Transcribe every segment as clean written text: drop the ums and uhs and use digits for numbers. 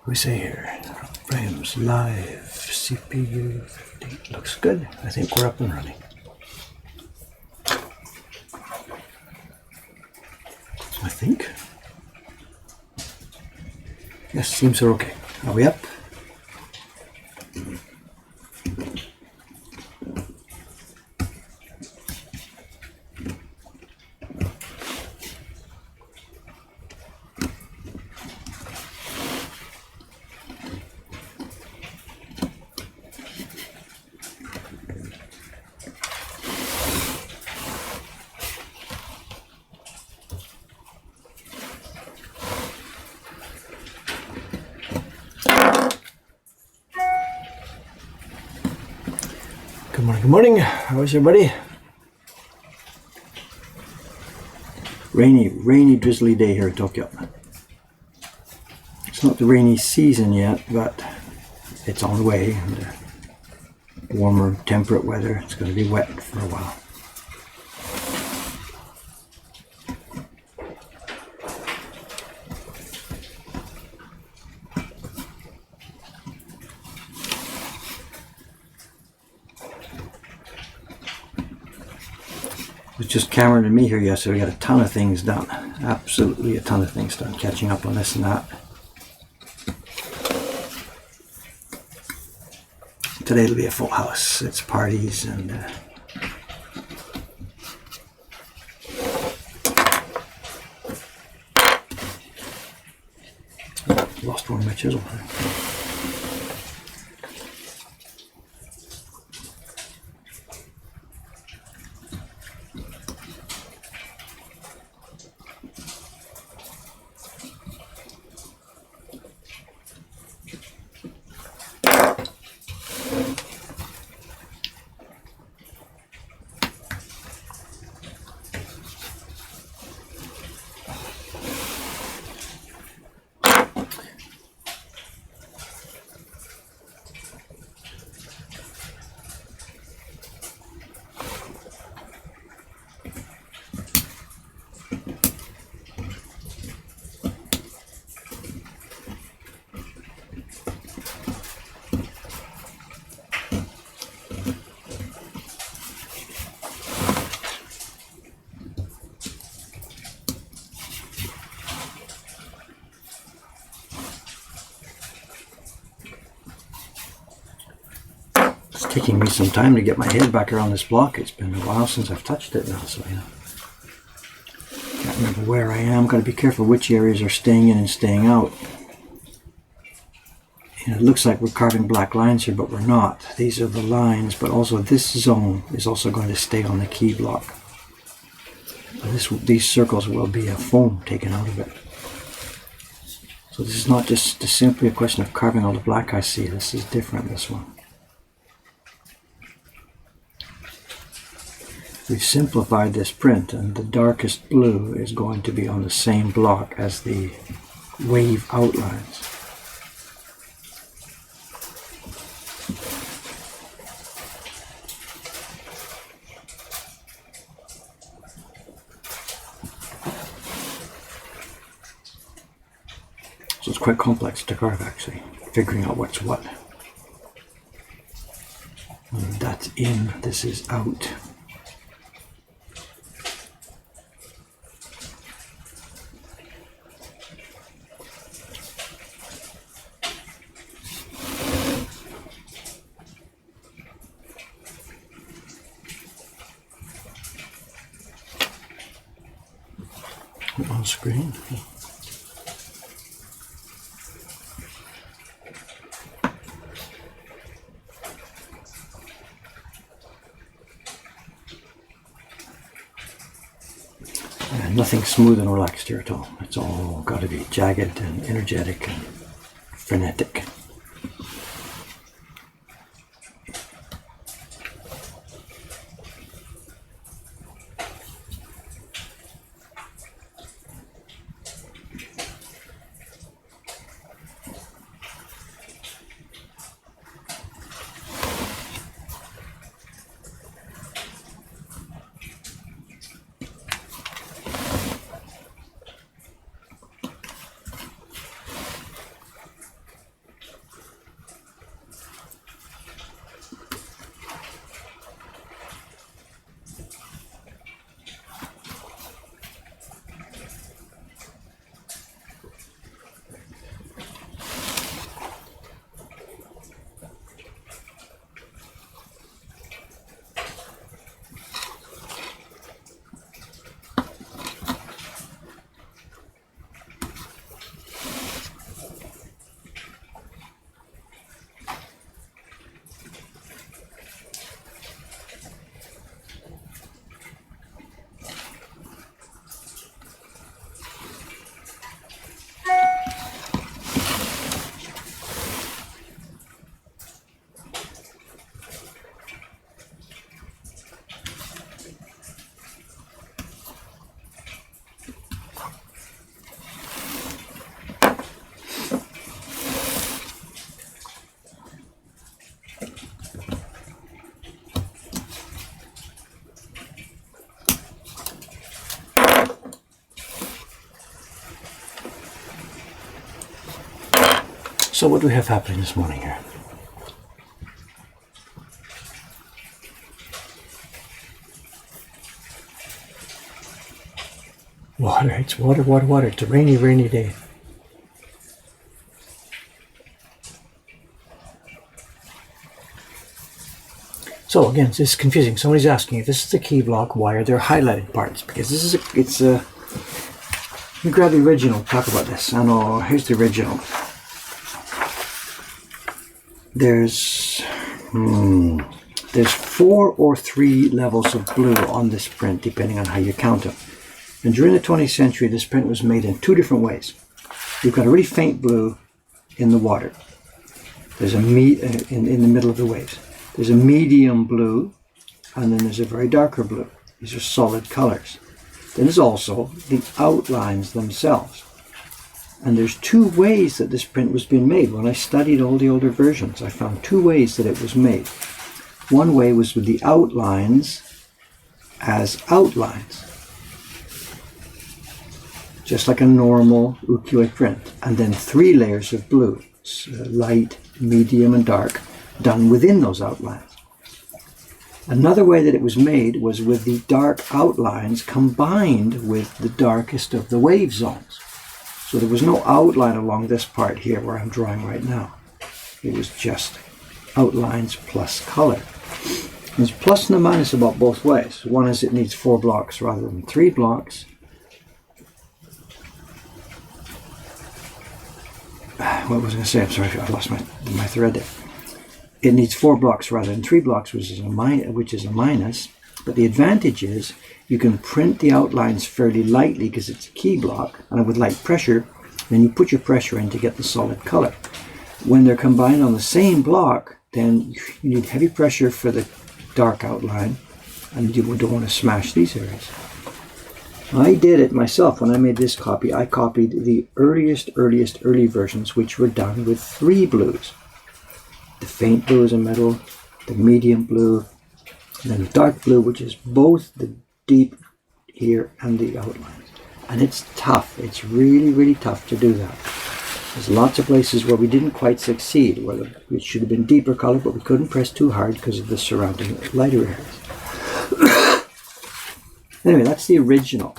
We say here, frames live, CPU 50, looks good. I think we're up and running. I think. Yes, seems we're okay. Are we up? Good morning. How is everybody? Rainy, drizzly day here in Tokyo. It's not the rainy season yet, but it's on the way. And warmer, temperate weather. It's going to be wet for a while. It was just Cameron and me here yesterday. We got a ton of things done. Absolutely a ton of things done. Catching up on this and that. Today it'll be a full house. It's parties and lost one of my chisel. It's taking me some time to get my head back around this block. It's been a while since I've touched it now, so can't remember where I am. Got to be careful which areas are staying in and staying out. And it looks like we're carving black lines here, but we're not. These are the lines, but also this zone is also going to stay on the key block. These circles will be a foam taken out of it. So this is not just simply a question of carving all the black I see. This is different, this one. We've simplified this print, and the darkest blue is going to be on the same block as the wave outlines. So it's quite complex to carve, actually, figuring out what's what. And that's in, this is out. On screen. And nothing smooth and relaxed here at all. It's all got to be jagged and energetic and frenetic. So what do we have happening this morning here? Water, it's water, water, water. It's a rainy, rainy day. So again, this is confusing. Somebody's asking if this is the key block, why are there highlighted parts? Because this is let me grab the original, talk about this. I know, here's the original. There's 4 or 3 levels of blue on this print, depending on how you count them. And during the 20th century, this print was made in 2 different ways. You've got a really faint blue in the water. There's a in the middle of the waves. There's a medium blue, and then there's a very darker blue. These are solid colors. Then there's also the outlines themselves. And there's 2 ways that this print was being made. When I studied all the older versions, I found 2 ways that it was made. One way was with the outlines as outlines, just like a normal ukiyo-e print. And then 3 layers of blue, light, medium, and dark, done within those outlines. Another way that it was made was with the dark outlines combined with the darkest of the wave zones. So there was no outline along this part here where I'm drawing right now. It was just outlines plus color. There's plus and a minus about both ways. One is it needs 4 blocks rather than 3 blocks. What was I going to say? I'm sorry, I lost my thread there. It needs 4 blocks rather than 3 blocks, which is a minus. But the advantage is you can print the outlines fairly lightly because it's a key block, and with light pressure, then you put your pressure in to get the solid color. When they're combined on the same block, then you need heavy pressure for the dark outline, and you don't want to smash these areas. I did it myself when I made this copy. I copied the early versions, which were done with 3 blues. The faint blue is a middle, the medium blue, and then the dark blue, which is both the deep here and the outlines. And it's tough. It's really, really tough to do that. There's lots of places where we didn't quite succeed, where it should have been deeper color, but we couldn't press too hard because of the surrounding lighter areas. Anyway, that's the original.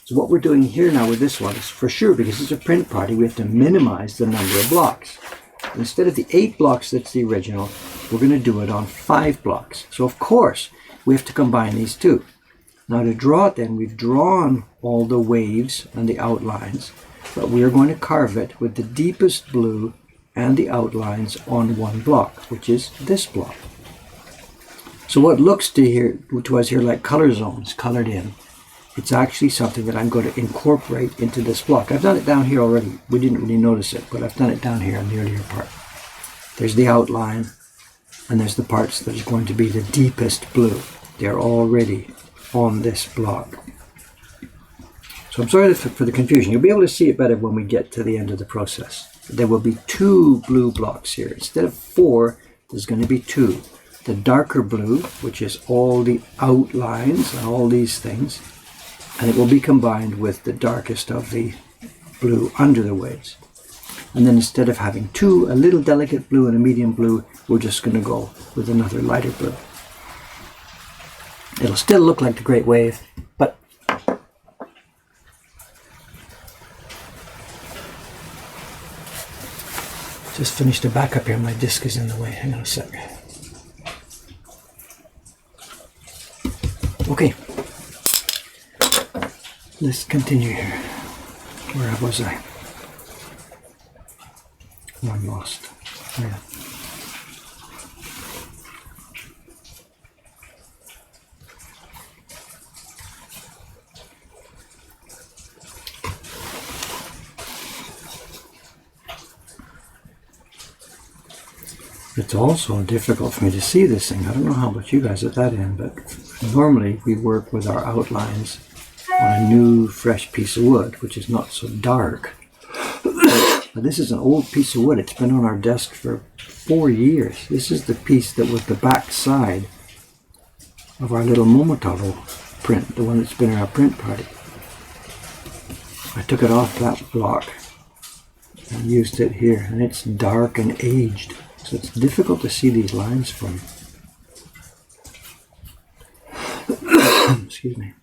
So what we're doing here now with this one is, for sure, because it's a print party, we have to minimize the number of blocks. Instead of the 8 blocks that's the original, we're going to do it on 5 blocks. So of course, we have to combine these 2. Now to draw it then, we've drawn all the waves and the outlines, but we are going to carve it with the deepest blue and the outlines on 1 block, which is this block. So what looks to us here like color zones colored in, it's actually something that I'm going to incorporate into this block. I've done it down here already. We didn't really notice it, but I've done it down here in the earlier part. There's the outline, and there's the parts that are going to be the deepest blue. They're already on this block. So I'm sorry for the confusion. You'll be able to see it better when we get to the end of the process. There will be 2 blue blocks here. Instead of 4, there's going to be 2. The darker blue, which is all the outlines and all these things, and it will be combined with the darkest of the blue under the waves. And then instead of having 2, a little delicate blue and a medium blue, we're just going to go with another lighter blue. It'll still look like the Great Wave, but just finished the backup here. My disc is in the way. Hang on a sec. Okay. Let's continue here. Where was I? Oh, I'm lost. Yeah. It's also difficult for me to see this thing. I don't know how about you guys at that end, but normally we work with our outlines on a new, fresh piece of wood, which is not so dark. But this is an old piece of wood. It's been on our desk for 4 years. This is the piece that was the back side of our little Momotaro print, the one that's been in our print party. I took it off that block used it here, and it's dark and aged, so it's difficult to see these lines from. Excuse me.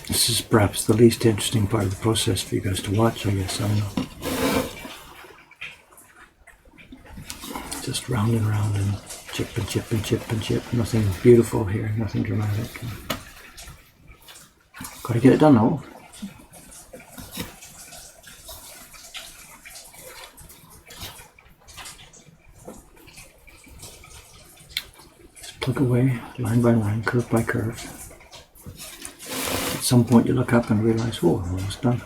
This is perhaps the least interesting part of the process for you guys to watch, I guess. I don't know. Just round and round and chip and chip and chip and chip. Nothing beautiful here, nothing dramatic. Gotta get it done though. Just plug away, line by line, curve by curve. At some point you look up and realize, oh, I'm almost done.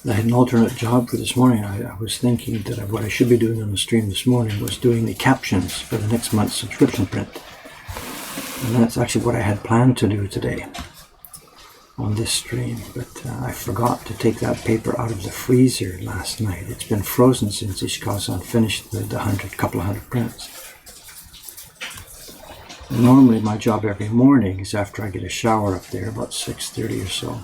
I had an alternate job for this morning. I was thinking that what I should be doing on the stream this morning was doing the captions for the next month's subscription print. And that's actually what I had planned to do today on this stream. But I forgot to take that paper out of the freezer last night. It's been frozen since Ishikawa-san finished the couple of hundred prints. And normally my job every morning is after I get a shower up there, about 6:30 or so.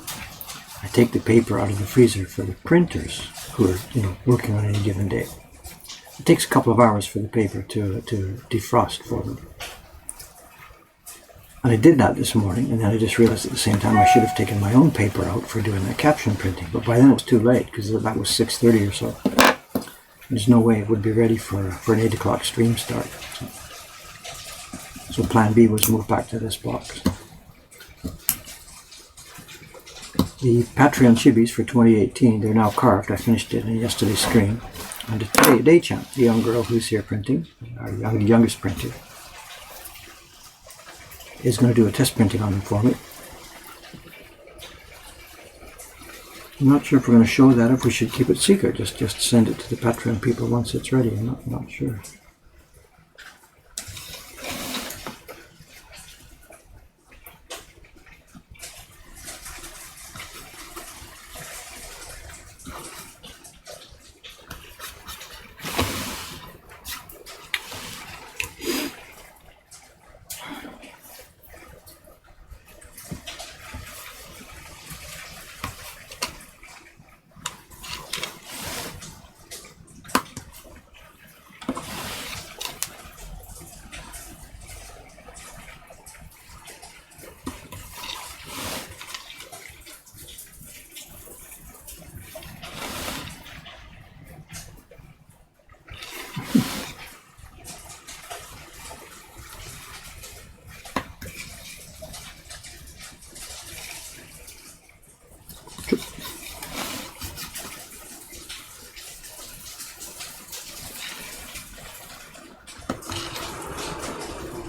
I take the paper out of the freezer for the printers who are, working on any given day. It takes a couple of hours for the paper to defrost for them. And I did that this morning, and then I just realized at the same time I should have taken my own paper out for doing that caption printing. But by then it was too late, because that was 6:30 or so. There's no way it would be ready for an 8 o'clock stream start. So plan B was moved back to this box. The Patreon chibis for 2018, they're now carved. I finished it in yesterday's stream. And today, Day-chan, the young girl who's here printing, our youngest printer, is going to do a test printing on them for me. I'm not sure if we're going to show that, if we should keep it secret. Just send it to the Patreon people once it's ready. I'm not sure.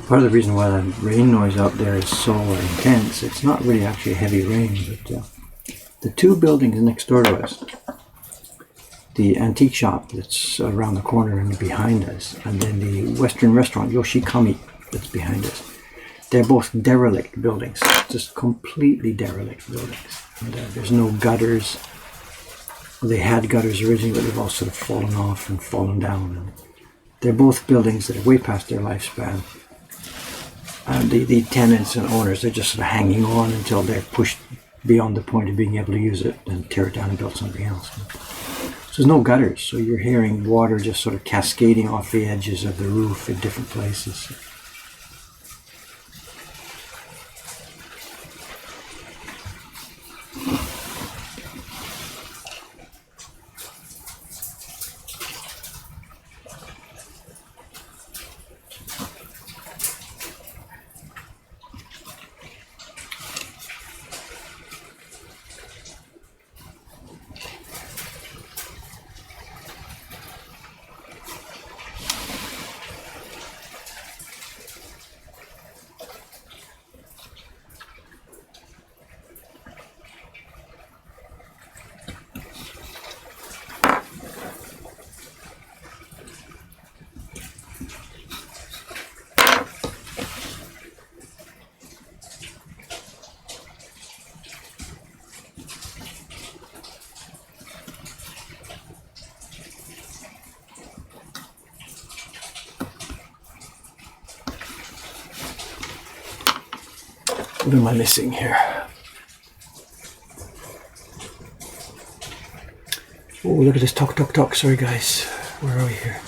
Part of the reason why the rain noise out there is so intense, it's not really actually heavy rain, but the two buildings next door to us, the antique shop that's around the corner and behind us, and then the Western restaurant, Yoshikami, that's behind us, they're both derelict buildings, just completely derelict buildings. And there's no gutters. Well, they had gutters originally, but they've all sort of fallen off and fallen down. And they're both buildings that are way past their lifespan. And the tenants and owners, they're just sort of hanging on until they're pushed beyond the point of being able to use it and tear it down and build something else. So there's no gutters, so you're hearing water just sort of cascading off the edges of the roof in different places. What am I missing here? Oh, look at this talk. Sorry, guys. Where are we here?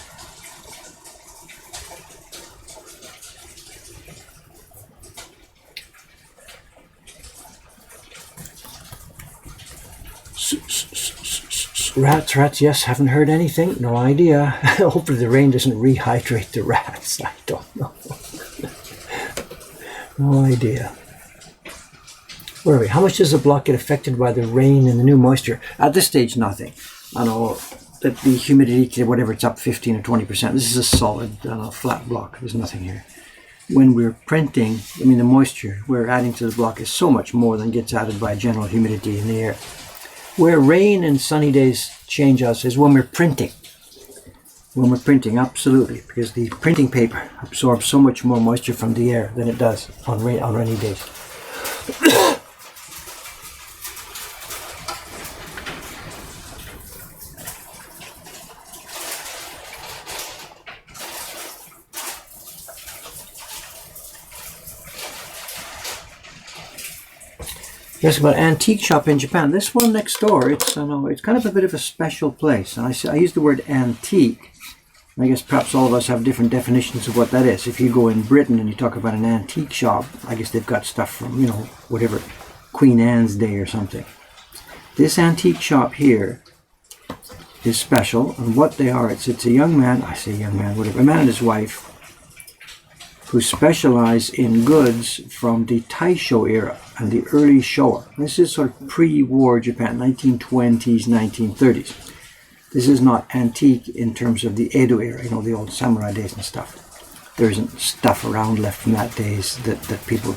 Rats, yes, haven't heard anything. No idea. Hopefully the rain doesn't rehydrate the rats. I don't know. No idea. Where are we? How much does the block get affected by the rain and the new moisture? At this stage, nothing. I know that the humidity, whatever, it's up 15 or 20%. This is a solid, flat block. There's nothing here. When we're printing, I mean, the moisture we're adding to the block is so much more than gets added by general humidity in the air. Where rain and sunny days change us is when we're printing. When we're printing, absolutely, because the printing paper absorbs so much more moisture from the air than it does on rainy days. Yes, about antique shop in Japan. This one next door, it's kind of a bit of a special place. And I use the word antique. I guess perhaps all of us have different definitions of what that is. If you go in Britain and you talk about an antique shop, I guess they've got stuff from, whatever, Queen Anne's day or something. This antique shop here is special. And what they are, it's a young man, I say young man, whatever, a man and his wife, who specialize in goods from the Taisho era and the early Showa. This is sort of pre-war Japan, 1920s, 1930s. This is not antique in terms of the Edo era, the old samurai days and stuff. There isn't stuff around left from that days that people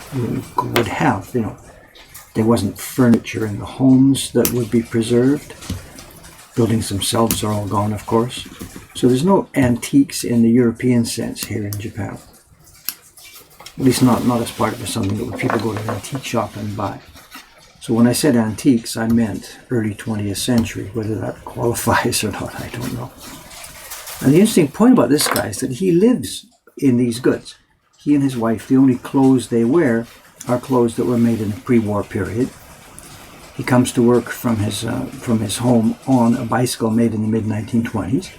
would have, There wasn't furniture in the homes that would be preserved. Buildings themselves are all gone, of course. So there's no antiques in the European sense here in Japan. At least not as part of something that people go to an antique shop and buy. So when I said antiques, I meant early 20th century. Whether that qualifies or not, I don't know. And the interesting point about this guy is that he lives in these goods. He and his wife, the only clothes they wear are clothes that were made in the pre-war period. He comes to work from his home on a bicycle made in the mid-1920s.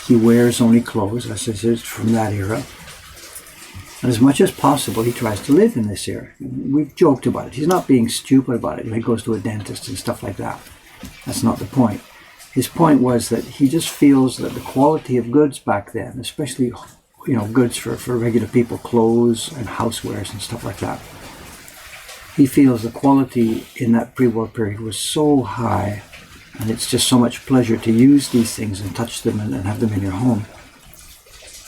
He wears only clothes, as I said, from that era. And as much as possible, he tries to live in this era. We've joked about it. He's not being stupid about it. He goes to a dentist and stuff like that. That's not the point. His point was that he just feels that the quality of goods back then, especially, goods for regular people, clothes and housewares and stuff like that, he feels the quality in that pre-war period was so high, and it's just so much pleasure to use these things and touch them and have them in your home.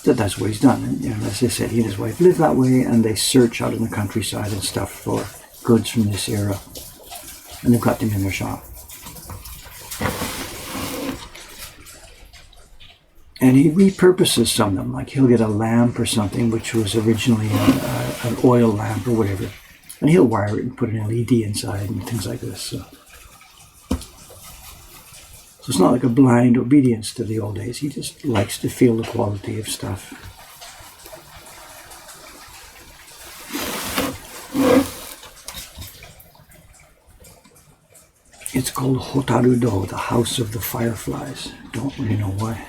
That's what he's done. And as I said, he and his wife live that way, and they search out in the countryside and stuff for goods from this era, and they've got them in their shop. And he repurposes some of them, like he'll get a lamp or something which was originally an oil lamp or whatever, and he'll wire it and put an LED inside and things like this. So it's not like a blind obedience to the old days. He just likes to feel the quality of stuff. It's called Hotaru-do, the House of the Fireflies. Don't really know why.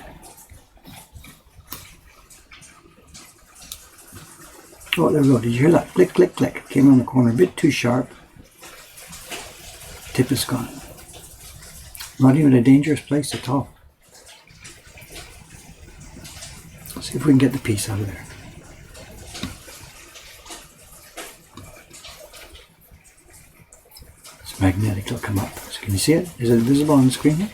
Oh, there we go. Did you hear that? Click, click, click. Came around the corner a bit too sharp. Tip is gone. Not even a dangerous place at all. Let's see if we can get the piece out of there. It's magnetic, it'll come up. So can you see it? Is it visible on the screen here?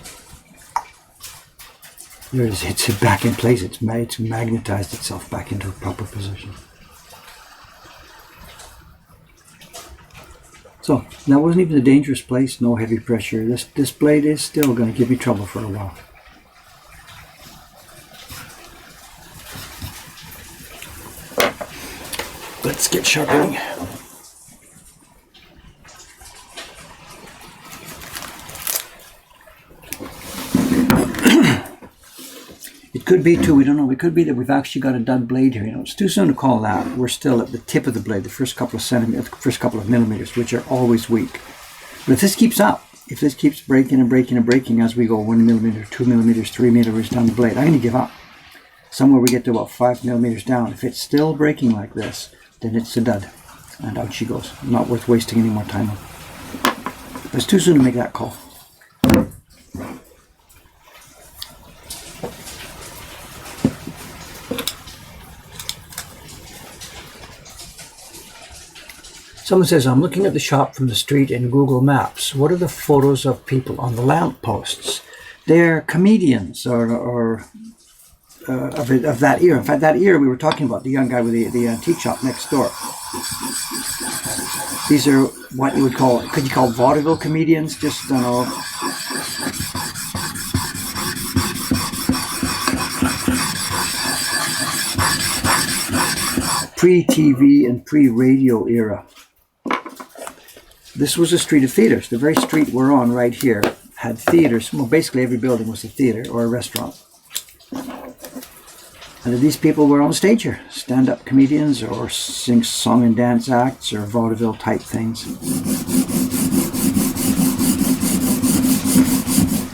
There it is, it's back in place. It's magnetized itself back into a proper position. So, that wasn't even a dangerous place, no heavy pressure. This blade is still going to give me trouble for a while. Let's get sharpening. It could be too, we don't know, it could be that we've actually got a dud blade here. It's too soon to call that. We're still at the tip of the blade, the first couple of millimeters, which are always weak. But if this keeps up, if this keeps breaking and breaking and breaking as we go 1 millimeter, 2 millimeters, 3 millimeters down the blade, I'm going to give up. Somewhere we get to about 5 millimeters down. If it's still breaking like this, then it's a dud. And out she goes. Not worth wasting any more time on. But it's too soon to make that call. Someone says, I'm looking at the shop from the street in Google Maps. What are the photos of people on the lamp posts? They're comedians or of that era. In fact, that era we were talking about, the young guy with the antique shop next door. These are what you would call, could you call vaudeville comedians? Just, I don't know. Pre-TV and pre-radio era. This was a street of theaters. The very street we're on right here had theaters. Well, basically every building was a theater or a restaurant. And these people were on stage here. Stand-up comedians or sing song and dance acts or vaudeville type things.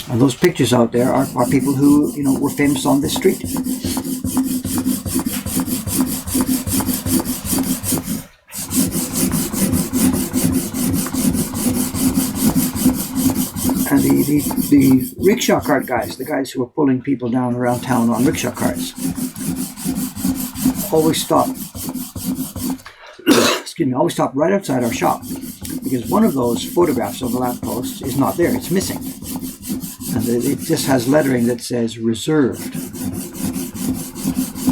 And those pictures out there are people who, were famous on this street. And the rickshaw cart guys, the guys who were pulling people down around town on rickshaw carts, always stop. Always stop right outside our shop, because one of those photographs of the lamppost is not there; it's missing, and it just has lettering that says "reserved."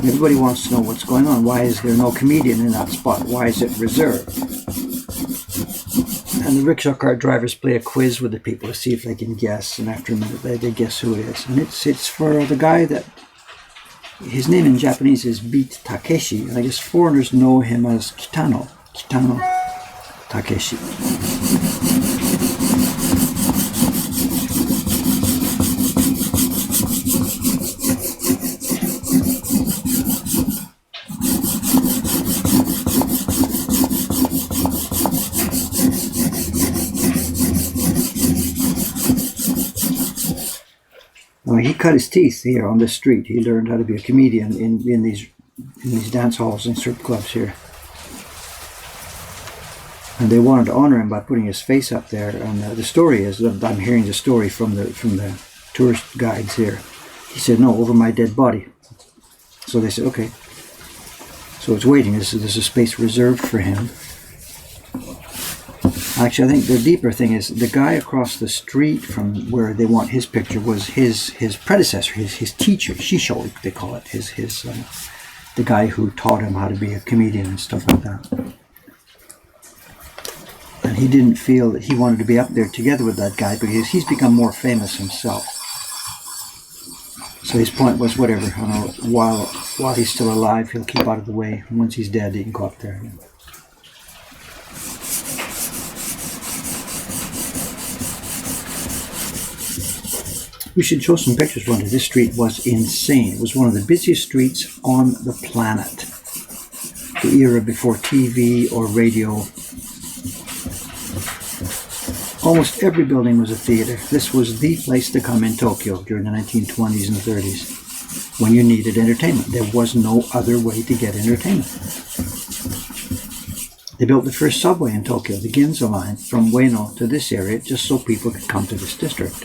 Everybody wants to know what's going on. Why is there no comedian in that spot? Why is it reserved? And the rickshaw cart drivers play a quiz with the people to see if they can guess. And after a minute, they guess who it is. And it's for the guy that, his name in Japanese is Beat Takeshi. And I guess foreigners know him as Kitano Takeshi. Well, he cut his teeth here on the street. He learned how to be a comedian in these dance halls and strip clubs here. And they wanted to honor him by putting his face up there. And the story is, I'm hearing the story from the tourist guides here. He said, no, over my dead body. So they said, okay. So it's waiting. There's a space reserved for him. Actually, I think the deeper thing is the guy across the street from where they want his picture was his predecessor, his teacher, Shisho, they call it, the guy who taught him how to be a comedian and stuff like that. And he didn't feel that he wanted to be up there together with that guy because he's become more famous himself. So his point was, whatever, you know, while he's still alive, he'll keep out of the way. And once he's dead, he can go up there. We should show some pictures one day. This street was insane. It was one of the busiest streets on the planet. The era before TV or radio. Almost every building was a theater. This was the place to come in Tokyo during the 1920s and 30s when you needed entertainment. There was no other way to get entertainment. They built the first subway in Tokyo, the Ginza line, from Ueno to this area just so people could come to this district.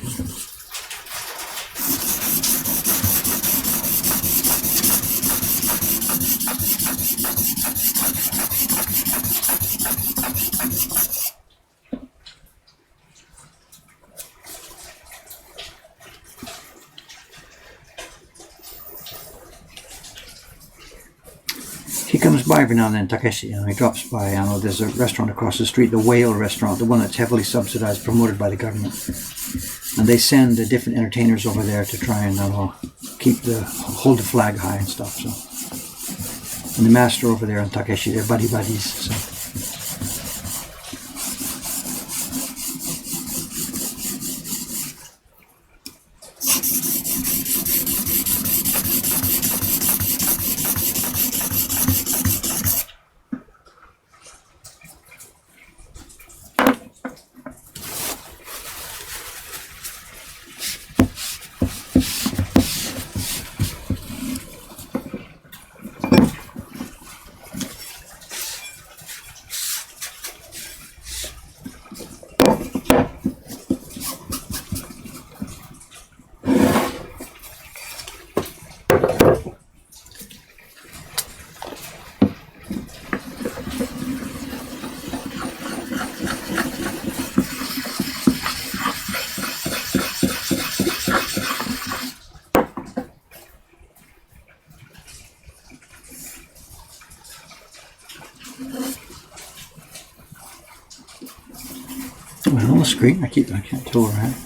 He comes by every now and then, Takeshi, you know, he drops by. I know there's a restaurant across the street, the Whale restaurant, the one that's heavily subsidized, promoted by the government. And they send the different entertainers over there to try and hold the flag high and stuff. So, and the master over there and Takeshi, they're buddies. So. Well, on the screen, I can't tell where I'm at.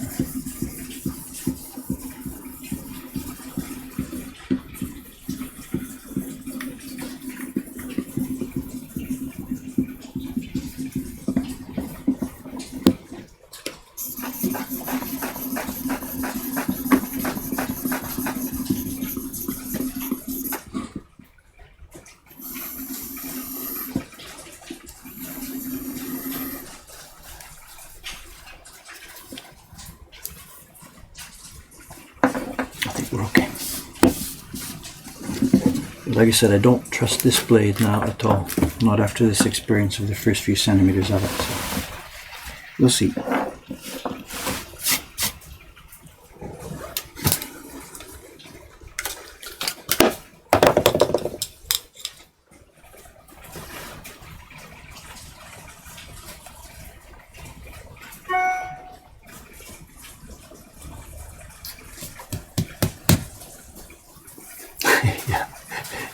We're okay. Like I said, I don't trust this blade now at all. Not after this experience of the first few centimeters of it. So we'll see.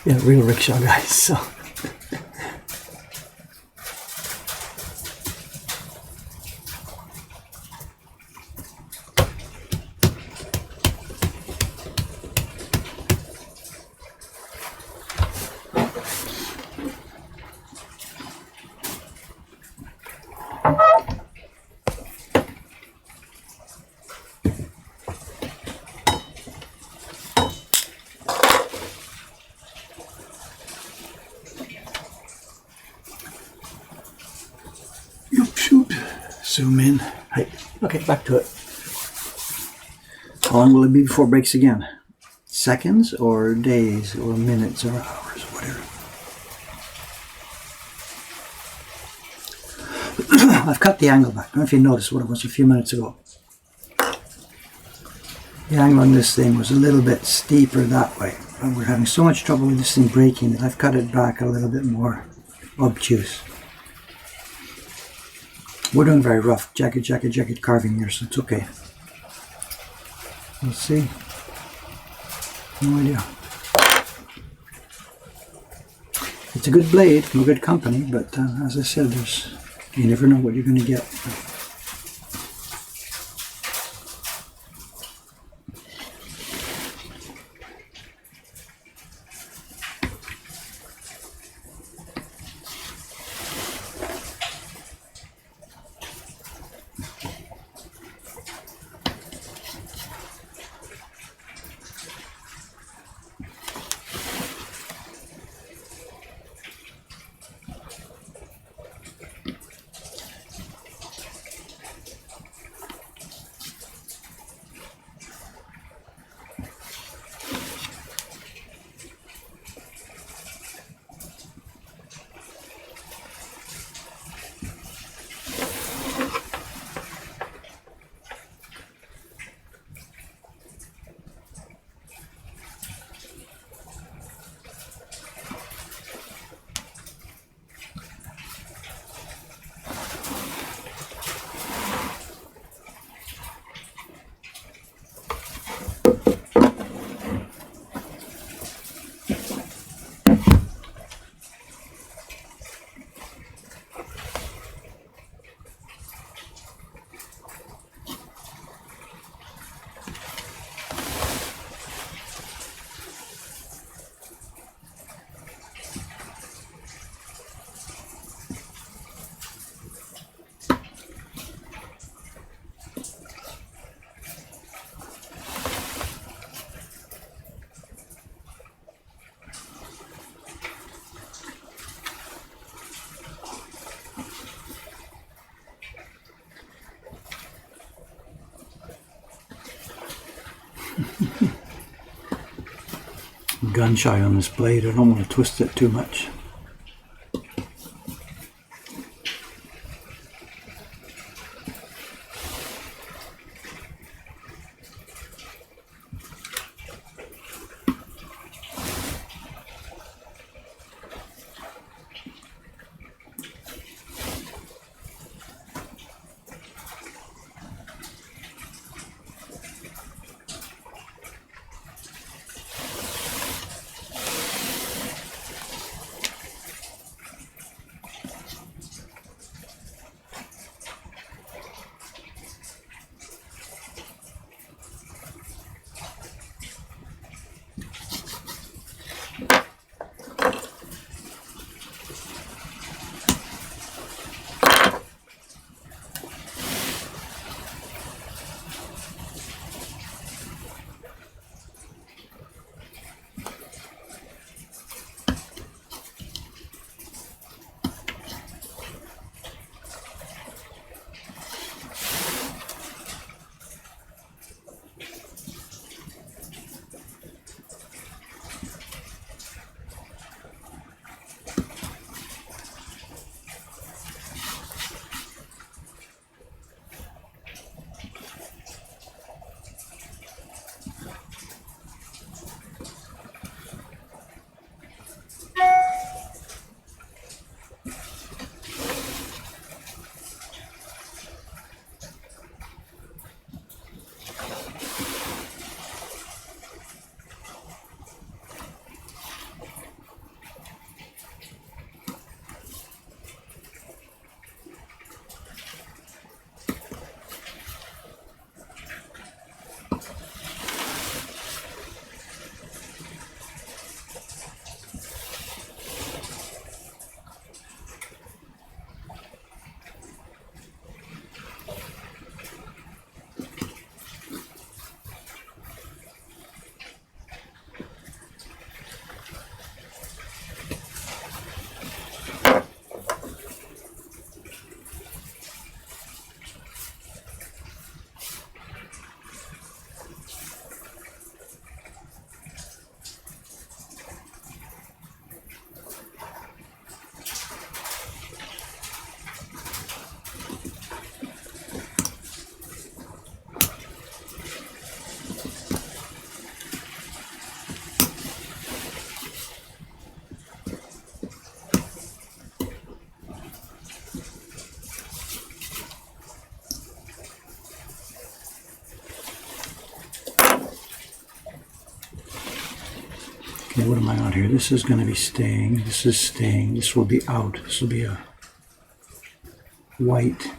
Yeah, real rickshaw guys, so. Zoom in. Hey, okay, back to it. How long will it be before it breaks again? Seconds or days or minutes or hours, whatever. I've cut the angle back. I don't know if you noticed what it was a few minutes ago. The angle on this thing was a little bit steeper that way. But we're having so much trouble with this thing breaking that I've cut it back a little bit more obtuse. We're doing very rough jagged carving here, so it's okay. We'll see. No idea. It's a good blade from a good company, but as I said, you never know what you're going to get. I'm gun shy on this blade. I don't want to twist it too much. Okay, what am I on here? This is going to be staying. This is staying. This will be out. This will be a white.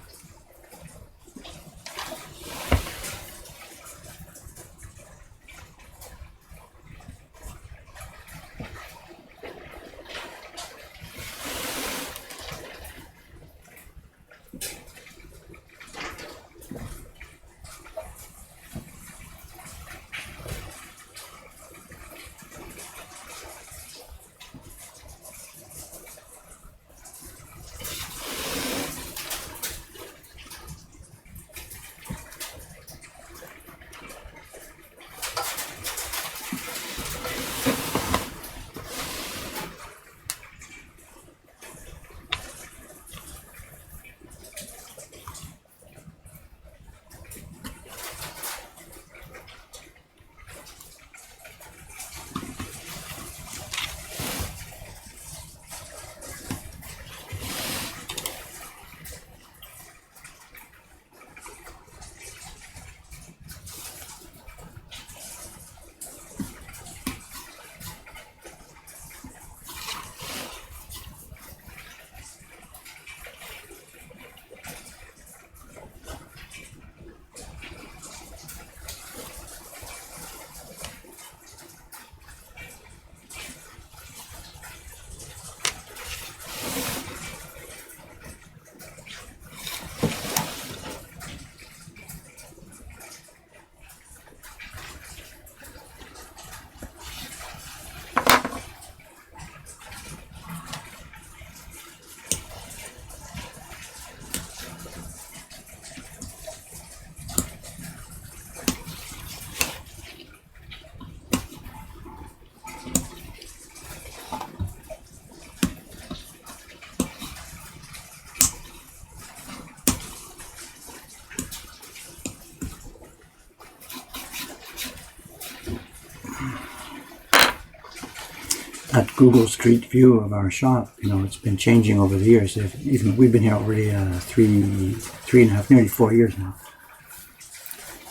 That Google Street view of our shop, it's been changing over the years. We've been here already 3.5, nearly 4 years now.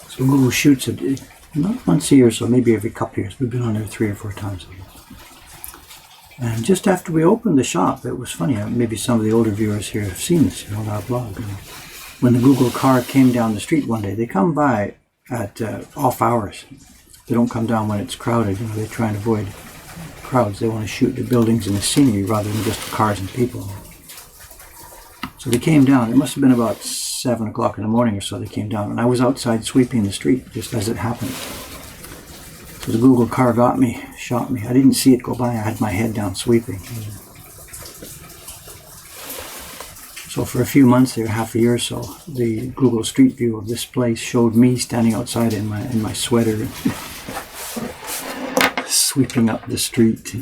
So Google shoots it not once a year, so maybe every couple of years. We've been on there 3 or 4 times. And just after we opened the shop, it was funny. Maybe some of the older viewers here have seen this on our blog. When the Google car came down the street one day, they come by at off hours. They don't come down when it's crowded. They try and avoid crowds. They want to shoot the buildings and the scenery rather than just the cars and people. So they came down. It must have been about 7 o'clock in the morning or so they came down. And I was outside sweeping the street just as it happened. So the Google car got me, shot me. I didn't see it go by. I had my head down sweeping. So for a few months there, half a year or so, the Google Street view of this place showed me standing outside in my sweater, sweeping up the street.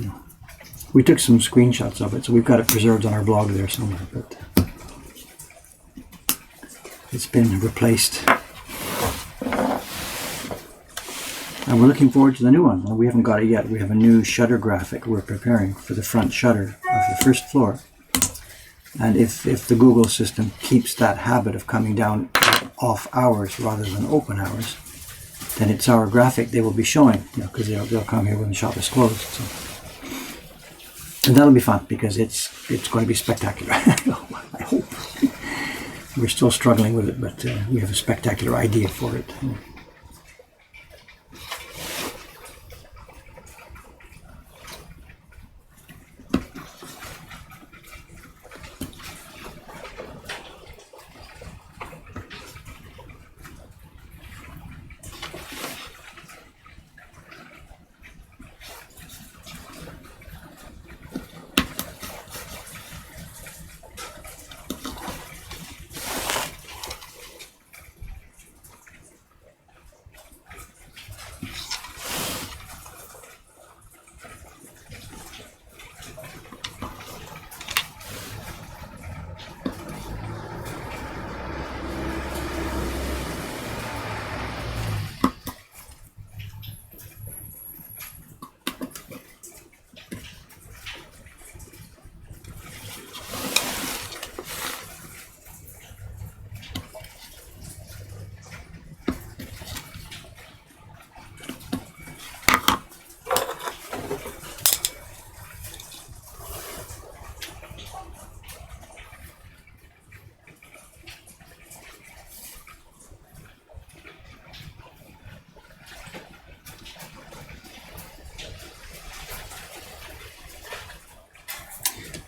We took some screenshots of it, so we've got it preserved on our blog there somewhere. But it's been replaced, and we're looking forward to the new one. Well, we haven't got it yet. We have a new shutter graphic we're preparing for the front shutter of the first floor. And if the Google system keeps that habit of coming down off hours rather than open hours, then it's our graphic they will be showing, because they'll come here when the shop is closed. So. And that'll be fun because it's going to be spectacular. I hope. We're still struggling with it, but we have a spectacular idea for it.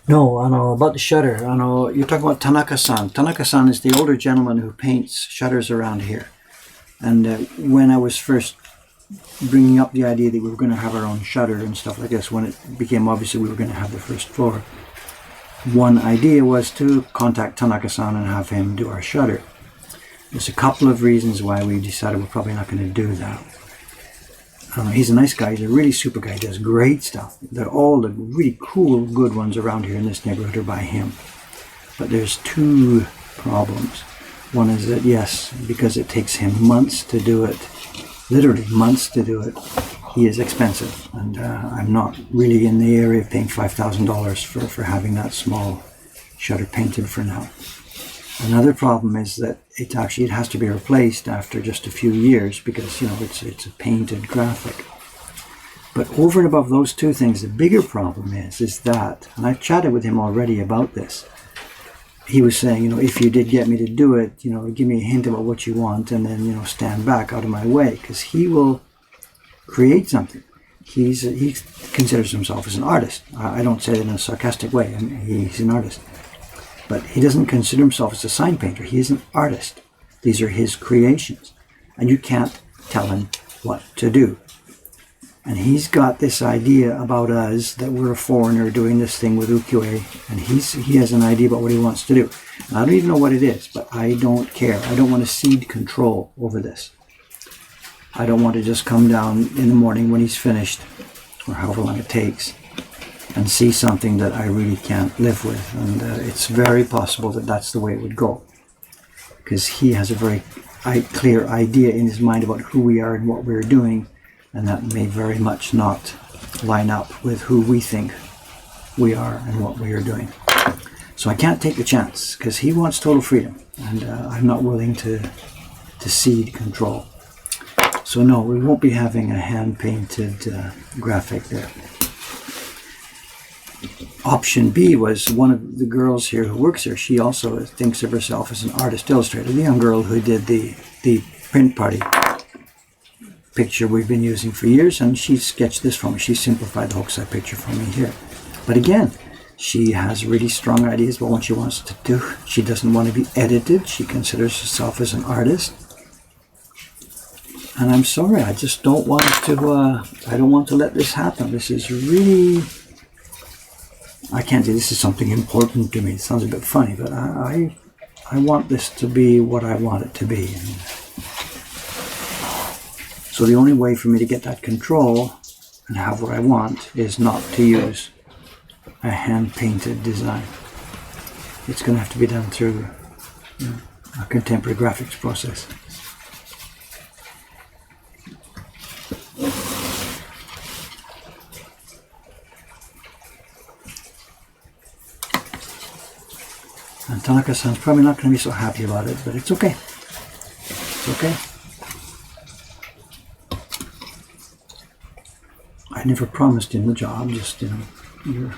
No, I know about the shutter. I know you're talking about Tanaka-san. Tanaka-san is the older gentleman who paints shutters around here. And when I was first bringing up the idea that we were going to have our own shutter and stuff like this, when it became obvious that we were going to have the first floor, one idea was to contact Tanaka-san and have him do our shutter. There's a couple of reasons why we decided we're probably not going to do that. He's a nice guy. He's a really super guy. He does great stuff. All the really cool, good ones around here in this neighborhood are by him. But there's two problems. One is that, yes, because it takes him months to do it, literally months to do it, he is expensive. And I'm not really in the area of paying $5,000 for having that small shutter painted for now. Another problem is that it has to be replaced after just a few years because, it's a painted graphic. But over and above those two things, the bigger problem is that, and I've chatted with him already about this, he was saying, if you did get me to do it, give me a hint about what you want and then, stand back out of my way, because he will create something. He considers himself as an artist. I don't say that in a sarcastic way. I mean, he's an artist. But he doesn't consider himself as a sign painter. He is an artist. These are his creations. And you can't tell him what to do. And he's got this idea about us, that we're a foreigner doing this thing with ukiyo-e. And he has an idea about what he wants to do. And I don't even know what it is, but I don't care. I don't want to cede control over this. I don't want to just come down in the morning when he's finished, or however long it takes, and see something that I really can't live with. And it's very possible that that's the way it would go. Because he has a very clear idea in his mind about who we are and what we're doing, and that may very much not line up with who we think we are and what we are doing. So I can't take the chance, because he wants total freedom, and I'm not willing to cede control. So no, we won't be having a hand-painted graphic there. Option B was one of the girls here who works here. She also thinks of herself as an artist illustrator. The young girl who did the print party picture we've been using for years, and she sketched this for me. She simplified the Hokusai picture for me here. But again, she has really strong ideas about what she wants to do. She doesn't want to be edited. She considers herself as an artist. And I'm sorry, I just don't want to, I don't want to let this happen. This is really, I can't say this is something important to me. It sounds a bit funny, but I want this to be what I want it to be. And so the only way for me to get that control and have what I want is not to use a hand-painted design. It's going to have to be done through a contemporary graphics process. And Tanaka-san's probably not going to be so happy about it, but it's okay. It's okay. I never promised him the job, just, you're...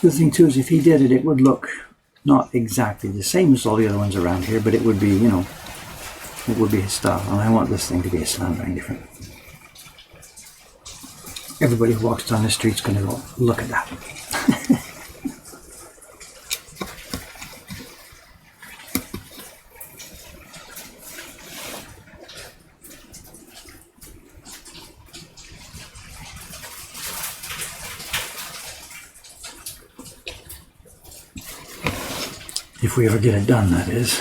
The thing too is if he did it, it would look not exactly the same as all the other ones around here, but it would be, it would be his style. And I want this thing to be a slam-bang different. Everybody who walks down the street's going to go, look at that. If we ever get it done, that is.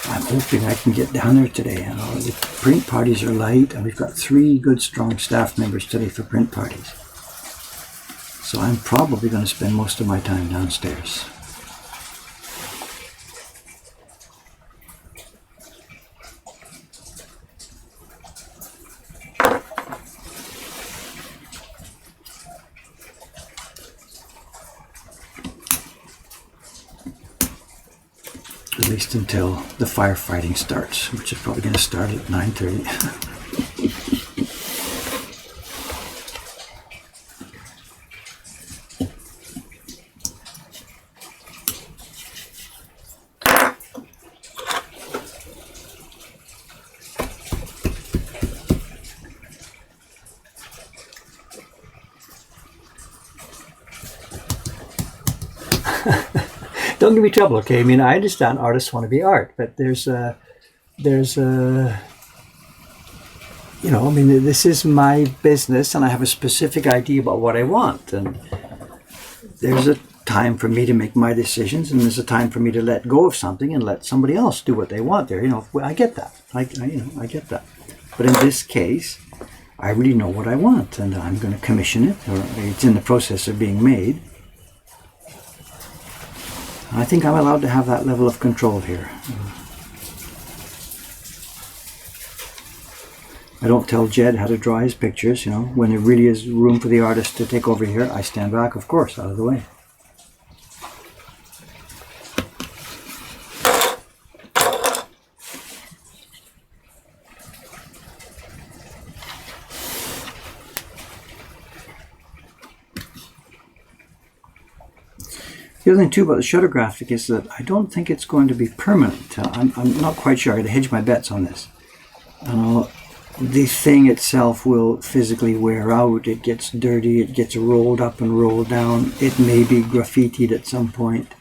I'm hoping I can get down there today. The print parties are light, and we've got 3 good, strong staff members today for print parties. So I'm probably going to spend most of my time downstairs. At least until the firefighting starts, which is probably going to start at 9:30. Don't give me trouble, okay? I mean, I understand artists want to be art, but there's you know, I mean, this is my business, and I have a specific idea about what I want, and there's a time for me to make my decisions, and there's a time for me to let go of something and let somebody else do what they want there. You know, I get that. I get that. But in this case, I really know what I want, and I'm going to commission it, or it's in the process of being made. I think I'm allowed to have that level of control here. I don't tell Jed how to draw his pictures, you know. When there really is room for the artist to take over here, I stand back, of course, out of the way. The other thing too about the shutter graphic is that I don't think it's going to be permanent. I'm not quite sure. I got to hedge my bets on this. The thing itself will physically wear out. It gets dirty. It gets rolled up and rolled down. It may be graffitied at some point.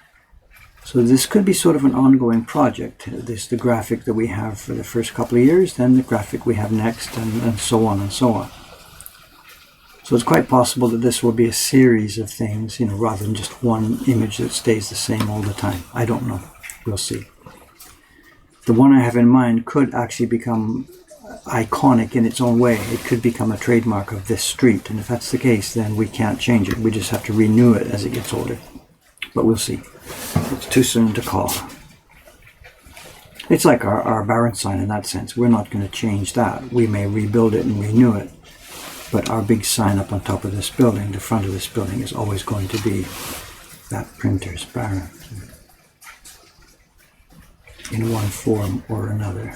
So this could be sort of an ongoing project. This the graphic that we have for the first couple of years, then the graphic we have next, and so on and so on. So it's quite possible that this will be a series of things, you know, rather than just one image that stays the same all the time. I don't know. We'll see. The one I have in mind could actually become iconic in its own way. It could become a trademark of this street, and if that's the case, then we can't change it. We just have to renew it as it gets older. But we'll see. It's too soon to call. It's like our Baron sign in that sense. We're not going to change that. We may rebuild it and renew it, but our big sign up on top of this building, the front of this building, is always going to be that printer's Baron in one form or another.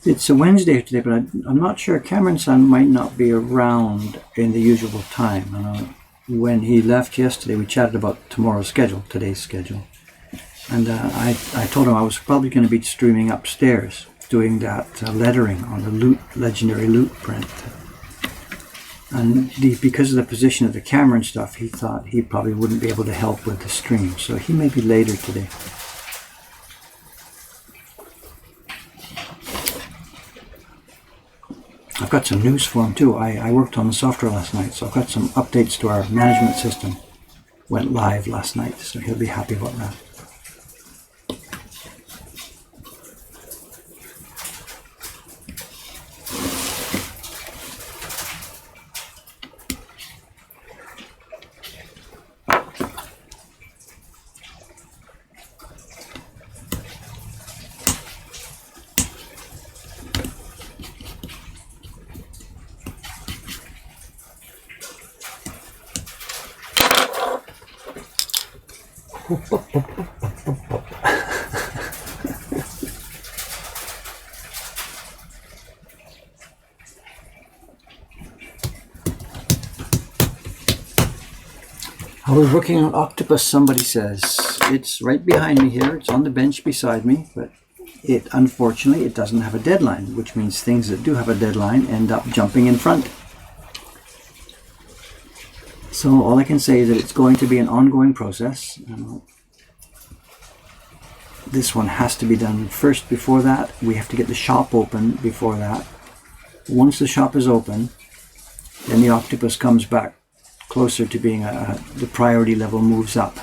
It's a Wednesday today, but I'm not sure. Cameron's son might not be around in the usual time. When he left yesterday, we chatted about tomorrow's schedule, today's schedule. And I told him I was probably going to be streaming upstairs, doing that lettering on the legendary loot print. And because of the position of the camera and stuff, he thought he probably wouldn't be able to help with the stream. So he may be later today. I've got some news for him too. I worked on the software last night, so I've got some updates to our management system. Went live last night, so he'll be happy about that. I was working on octopus, somebody says. It's right behind me here. It's on the bench beside me, but unfortunately it doesn't have a deadline, which means things that do have a deadline end up jumping in front. So all I can say is that it's going to be an ongoing process. This one has to be done first. Before that, we have to get the shop open before that. Once the shop is open, then the octopus comes back closer to being the priority level moves up.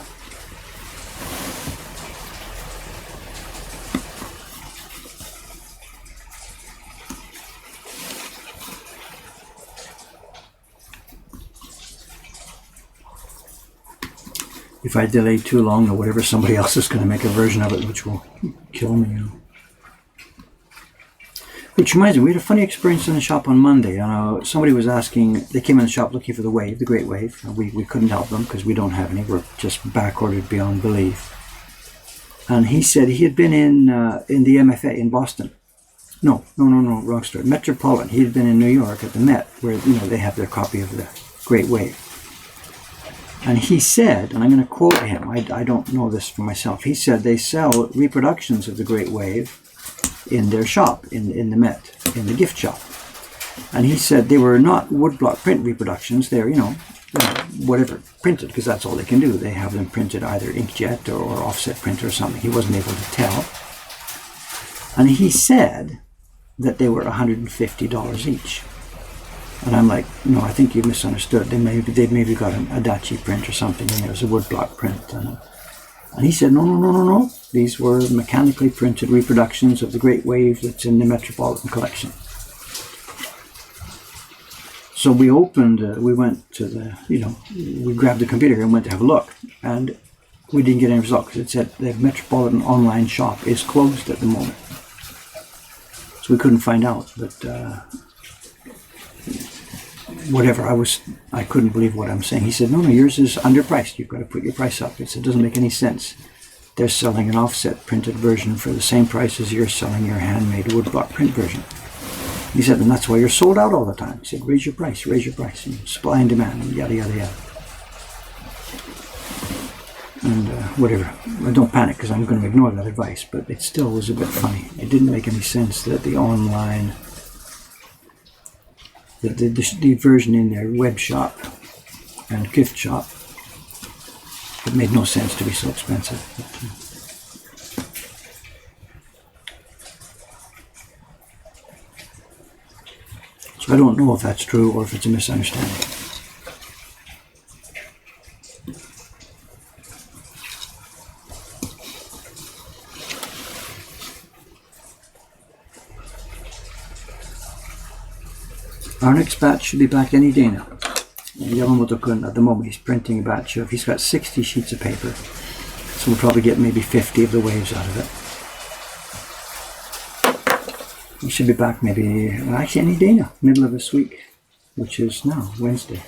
If I delay too long or whatever, somebody else is going to make a version of it which will kill me. You know. Which reminds me, we had a funny experience in the shop on Monday. Somebody was asking, they came in the shop looking for the wave, the Great Wave. We couldn't help them because we don't have any. We're just back ordered beyond belief. And he said he had been in the MFA in Boston. No, wrong story. Metropolitan. He had been in New York at the Met, where they have their copy of the Great Wave. And he said, and I'm going to quote him, I don't know this for myself, he said they sell reproductions of the Great Wave in their shop, in the Met, in the gift shop. And he said they were not woodblock print reproductions, they're, whatever, printed, because that's all they can do. They have them printed either inkjet or offset print or something. He wasn't able to tell. And he said that they were $150 each. And I'm like, no, I think you misunderstood. They'd maybe got an Adachi print or something, and there was a woodblock print. And he said, no. These were mechanically printed reproductions of the Great Wave that's in the Metropolitan Collection. So we went to we grabbed the computer and went to have a look. And we didn't get any result because it said the Metropolitan online shop is closed at the moment. So we couldn't find out, but whatever, I couldn't believe what I'm saying. He said, no, yours is underpriced. You've got to put your price up. He said, it doesn't make any sense. They're selling an offset printed version for the same price as you're selling your handmade woodblock print version. He said, and that's why you're sold out all the time. He said, raise your price, and supply and demand, and yada, yada, yada. And whatever. I don't panic because I'm going to ignore that advice, but it still was a bit funny. It didn't make any sense that the online, the version in their web shop and gift shop, it made no sense to be so expensive. So I don't know if that's true or if it's a misunderstanding. Our next batch should be back any day now. Yamamoto-kun, at the moment, he's printing a batch of, he's got 60 sheets of paper. So we'll probably get maybe 50 of the waves out of it. He should be back maybe, actually any day now, middle of this week, which is now, Wednesday.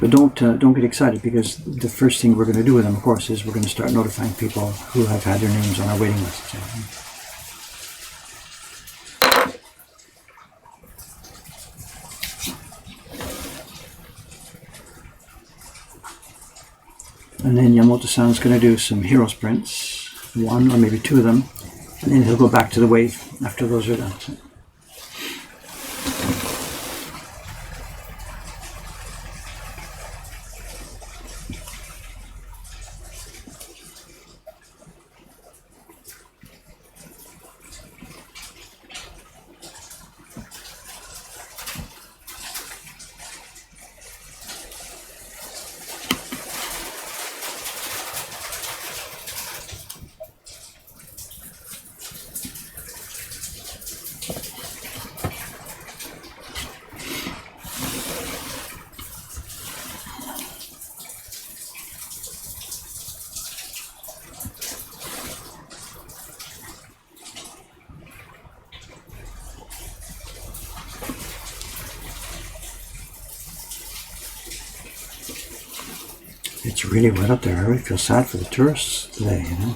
But don't get excited, because the first thing we're going to do with them, of course, is we're going to start notifying people who have had their names on our waiting list. And then Yamamoto-san is going to do some Heroes prints, one or maybe two of them, and then he'll go back to the wave after those are done. So. It's really wet up there. I really feel sad for the tourists today, you know.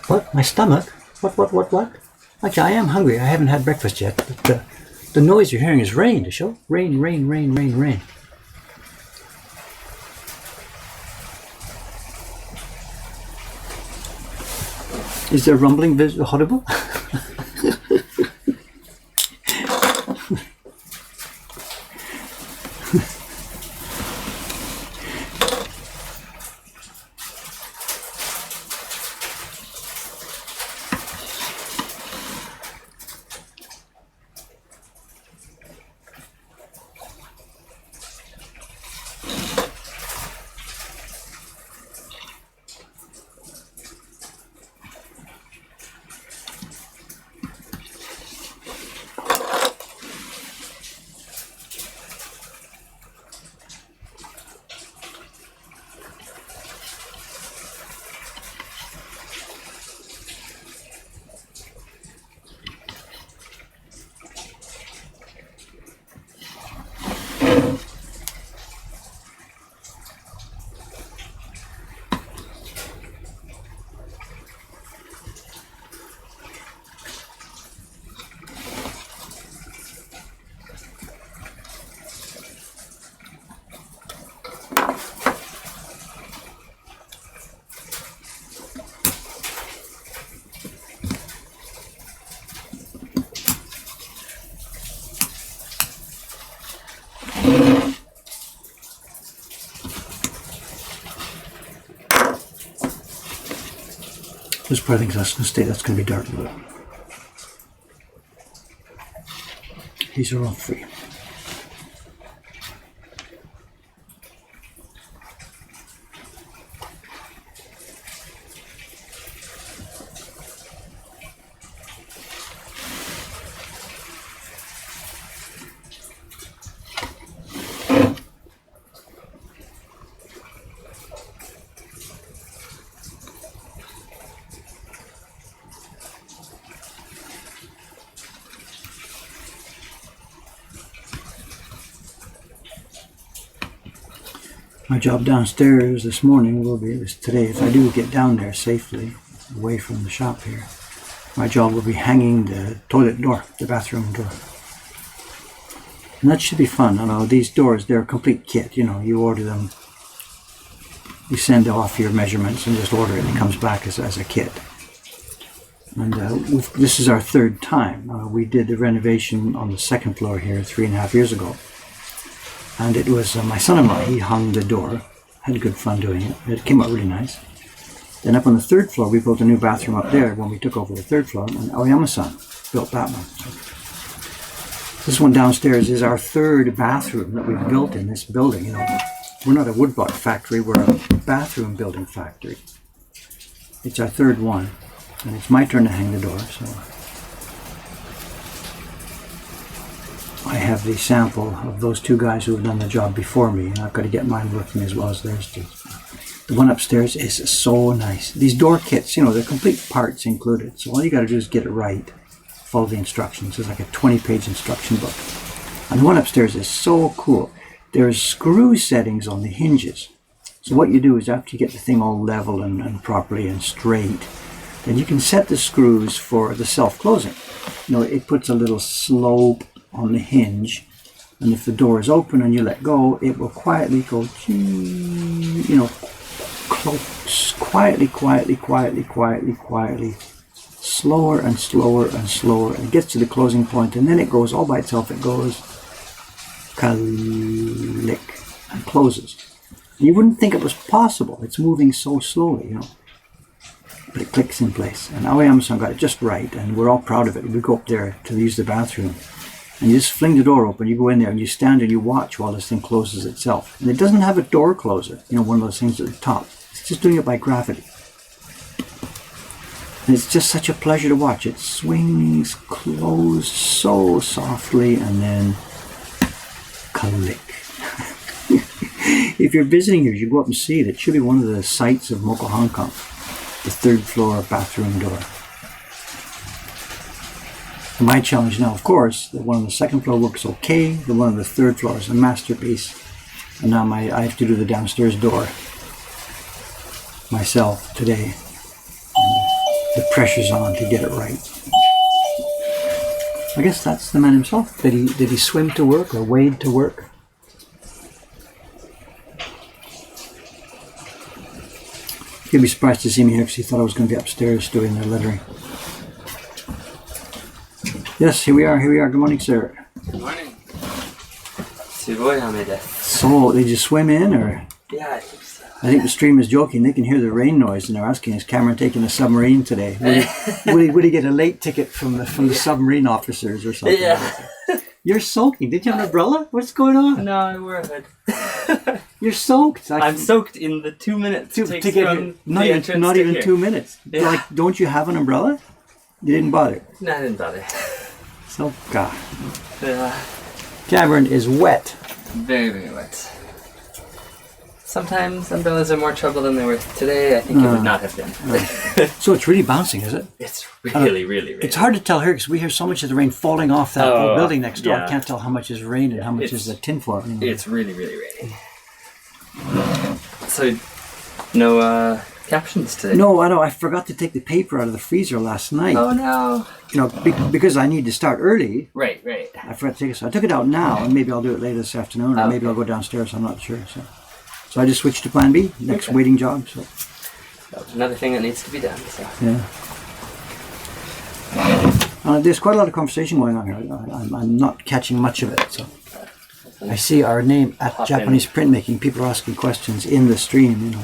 What? My stomach? What? Actually, I am hungry. I haven't had breakfast yet. But the noise you're hearing is rain, to show. Rain. Is there rumbling audible? This part I think that's going to stay. That's going to be dark blue. These are all free. My job downstairs this morning will be, today, if I do get down there safely, away from the shop here, my job will be hanging the toilet door, the bathroom door. And that should be fun. I know these doors, they're a complete kit. You know, you order them, you send off your measurements and just order it and it comes back as a kit. And this is our third time. We did the renovation on the second floor here 3.5 years ago. And it was my son-in-law, he hung the door, had good fun doing it. It came out really nice. Then up on the third floor, we built a new bathroom up there when we took over the third floor, and Aoyama-san built that one. So this one downstairs is our third bathroom that we've built in this building. You know, we're not a woodblock factory, we're a bathroom building factory. It's our third one, and it's my turn to hang the door, so I have the sample of those two guys who have done the job before me, and I've got to get mine working as well as theirs too. The one upstairs is so nice. These door kits, you know, they're complete parts included, so all you got to do is get it right, follow the instructions. It's like a 20-page instruction book. And the one upstairs is so cool. There's screw settings on the hinges. So what you do is after you get the thing all level and properly and straight, then you can set the screws for the self-closing. You know, it puts a little slope on the hinge, and if the door is open and you let go, it will quietly go, you know, close, quietly, slower and slower and slower, and it gets to the closing point, and then it goes all by itself. It goes click and closes. And you wouldn't think it was possible. It's moving so slowly, you know, but it clicks in place. And Aoyama-san got it just right, and we're all proud of it. We go up there to use the bathroom, and you just fling the door open, you go in there and you stand and you watch while this thing closes itself. And it doesn't have a door closer, you know, one of those things at the top. It's just doing it by gravity. And it's just such a pleasure to watch. It swings closed so softly and then click. If you're visiting here, you go up and see it. It should be one of the sights of Mokuhankan, the third floor bathroom door. My challenge now, of course, the one on the second floor works okay. The one on the third floor is a masterpiece. And now I have to do the downstairs door myself today. And the pressure's on to get it right. I guess that's the man himself. Did he swim to work or wade to work? He'll be surprised to see me here because he thought I was going to be upstairs doing the lettering. Yes, here we are. Good morning, sir. Good morning. So, did you swim in, or? Yeah, I think so. I think the stream is joking. They can hear the rain noise, and they're asking, is Cameron taking a submarine today? Would he get a late ticket from the submarine officers or something? Yeah. You're soaking. Did you have an umbrella? What's going on? No, I wore a hood. You're soaked. I'm soaked in the 2 minutes to it get from here. the Not even here. 2 minutes. Yeah. Like, don't you have an umbrella? You didn't bother. No, I didn't bother. So, God. Yeah. Cameron is wet. Very, very wet. Sometimes umbrellas are more trouble than they were. Today, I think it would not have been. So it's really bouncing, is it? It's really, really. It's hard to tell here because we hear so much of the rain falling off that old building next door. Yeah. I can't tell how much is rain and how much is the tinfoil. You know. It's really, really raining. So, no captions today? No, I know. I forgot to take the paper out of the freezer last night. Oh, no. You know, because I need to start early. Right. I forgot to take it. So I took it out now, and maybe I'll do it later this afternoon, or maybe I'll go downstairs. I'm not sure. So I just switched to Plan B, next waiting job. So another thing that needs to be done. So. Yeah. There's quite a lot of conversation going on here. I'm not catching much of it. So I see our name at Japanese Printmaking. People are asking questions in the stream. You know.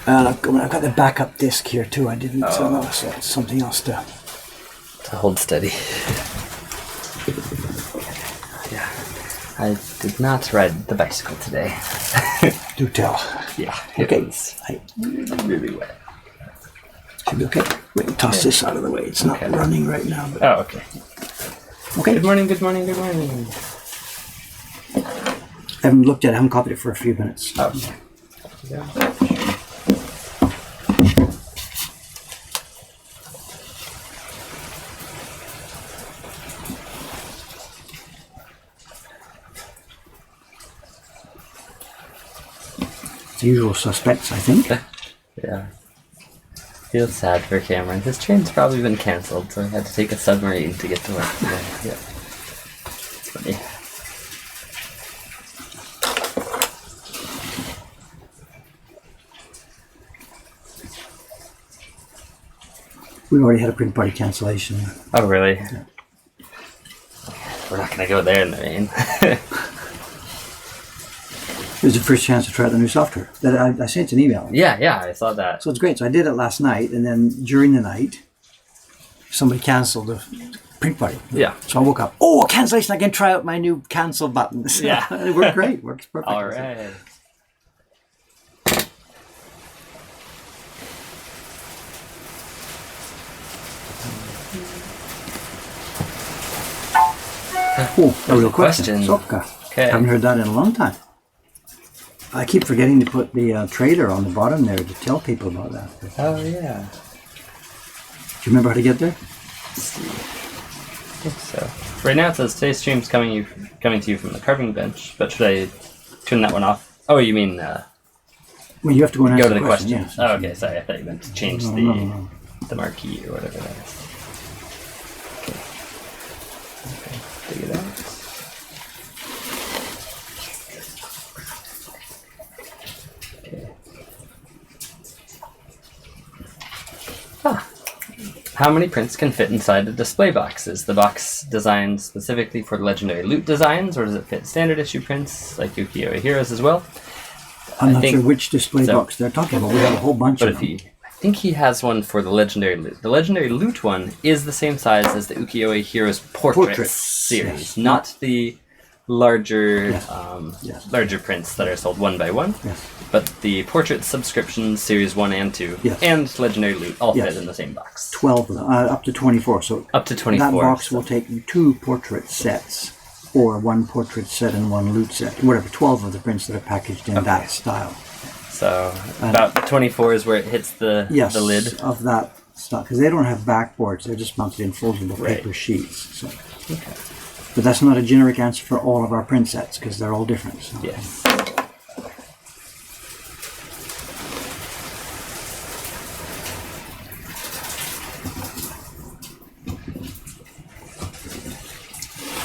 I've got the backup disc here too. I didn't. So that's something else to hold steady. Yeah, I did not ride the bicycle today. Do tell. Yeah. Okay. It's really wet. Should be okay. Wait, toss this out of the way. It's not running right now. But... Oh, okay. Okay. Good morning. I haven't looked at it. I haven't copied it for a few minutes. Oh. Yeah. The usual suspects, I think. Yeah. Feels sad for Cameron. His train's probably been cancelled, so he had to take a submarine to get to work today. Yeah. It's funny. We already had a print party cancellation. Oh, really? Yeah. We're not going to go there in the rain. It was the first chance to try out the new software. That I sent an email. Yeah, I saw that. So it's great. So I did it last night, and then during the night, somebody canceled the print party. Yeah. So I woke up. Oh, cancellation! I can try out my new cancel button. So Yeah. It worked great. Works perfect. All right. Oh, a real question. Sopka. Okay. Haven't heard that in a long time. I keep forgetting to put the trailer on the bottom there to tell people about that. Oh, yeah. Do you remember how to get there? Let's see. I think so. Right now it says today's stream's coming to you from the carving bench, but should I turn that one off? Oh, you mean Well, you have to go and go answer to the question? Yes. Oh, okay. Sorry, I thought you meant to change No. the marquee or whatever that is. Okay. Dig it out. How many prints can fit inside a display box? Is the box designed specifically for legendary loot designs, or does it fit standard issue prints like Ukiyo-e Heroes as well? I'm not sure which display box they're talking about. We have a whole bunch of them. I think he has one for the legendary loot. The legendary loot one is the same size as the Ukiyo-e Heroes Portraits series, yes. not the larger Yes. larger prints that are sold one by one. Yes. But the portrait subscriptions series 1 and 2 Yes. and legendary loot all Yes. fit in the same box. 12 of them, up to 24. So Up to 24. that box will take 2 portrait sets, or 1 portrait set and 1 loot set. Whatever, 12 of the prints that are packaged in that style. So about 24 is where it hits the lid. Of that stuff, because they don't have backboards; they're just mounted in foldable paper sheets. So. Okay. But that's not a generic answer for all of our print sets, because they're all different. So. Yes.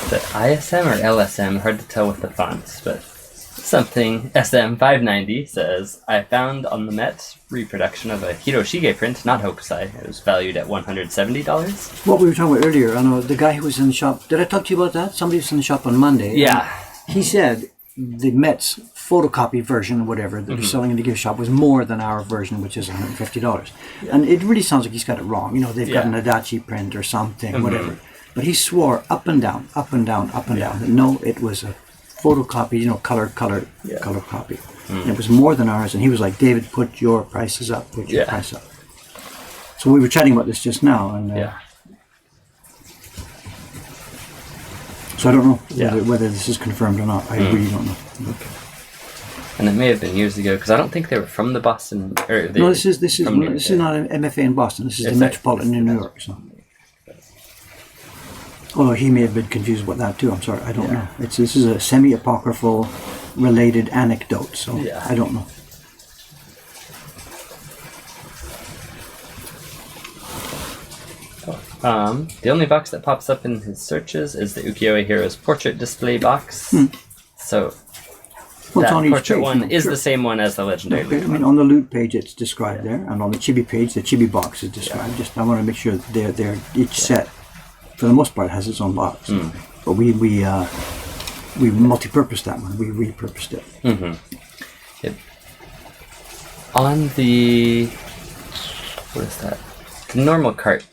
The ISM or LSM, hard to tell with the fonts, but Something SM590 says, I found on the Met reproduction of a Hiroshige print, not Hokusai. It was valued at $170. What we were talking about earlier, I know the guy who was in the shop. Did I talk to you about that? Somebody was in the shop on Monday. Yeah. He said the Met's photocopy version, whatever, that he's selling in the gift shop was more than our version, which is $150. Yeah. And it really sounds like he's got it wrong. You know, they've got an Adachi print or something, whatever. But he swore up and down, up and down, up and down, that no, it was a photocopy, you know, color copy. And it was more than ours. And he was like, David, put your prices up, put your price up. So we were chatting about this just now. And so I don't know whether this is confirmed or not. I really don't know. Okay. And it may have been years ago, because I don't think they were from the Boston. No, this is not an MFA in Boston. This is the Metropolitan in New York. So. Although he may have been confused about that too. I'm sorry, I don't know. This is a semi-apocryphal related anecdote, so I don't know. The only box that pops up in his searches is the Ukiyo-e Heroes portrait display box. So that on portrait page, one is the same one as the legendary loot. I mean, on the loot page it's described there, and on the chibi page, the chibi box is described. Just I want to make sure that they're each set, for the most part, has its own box. But we multi-purposed that one. We repurposed it. On the what is that? The normal cart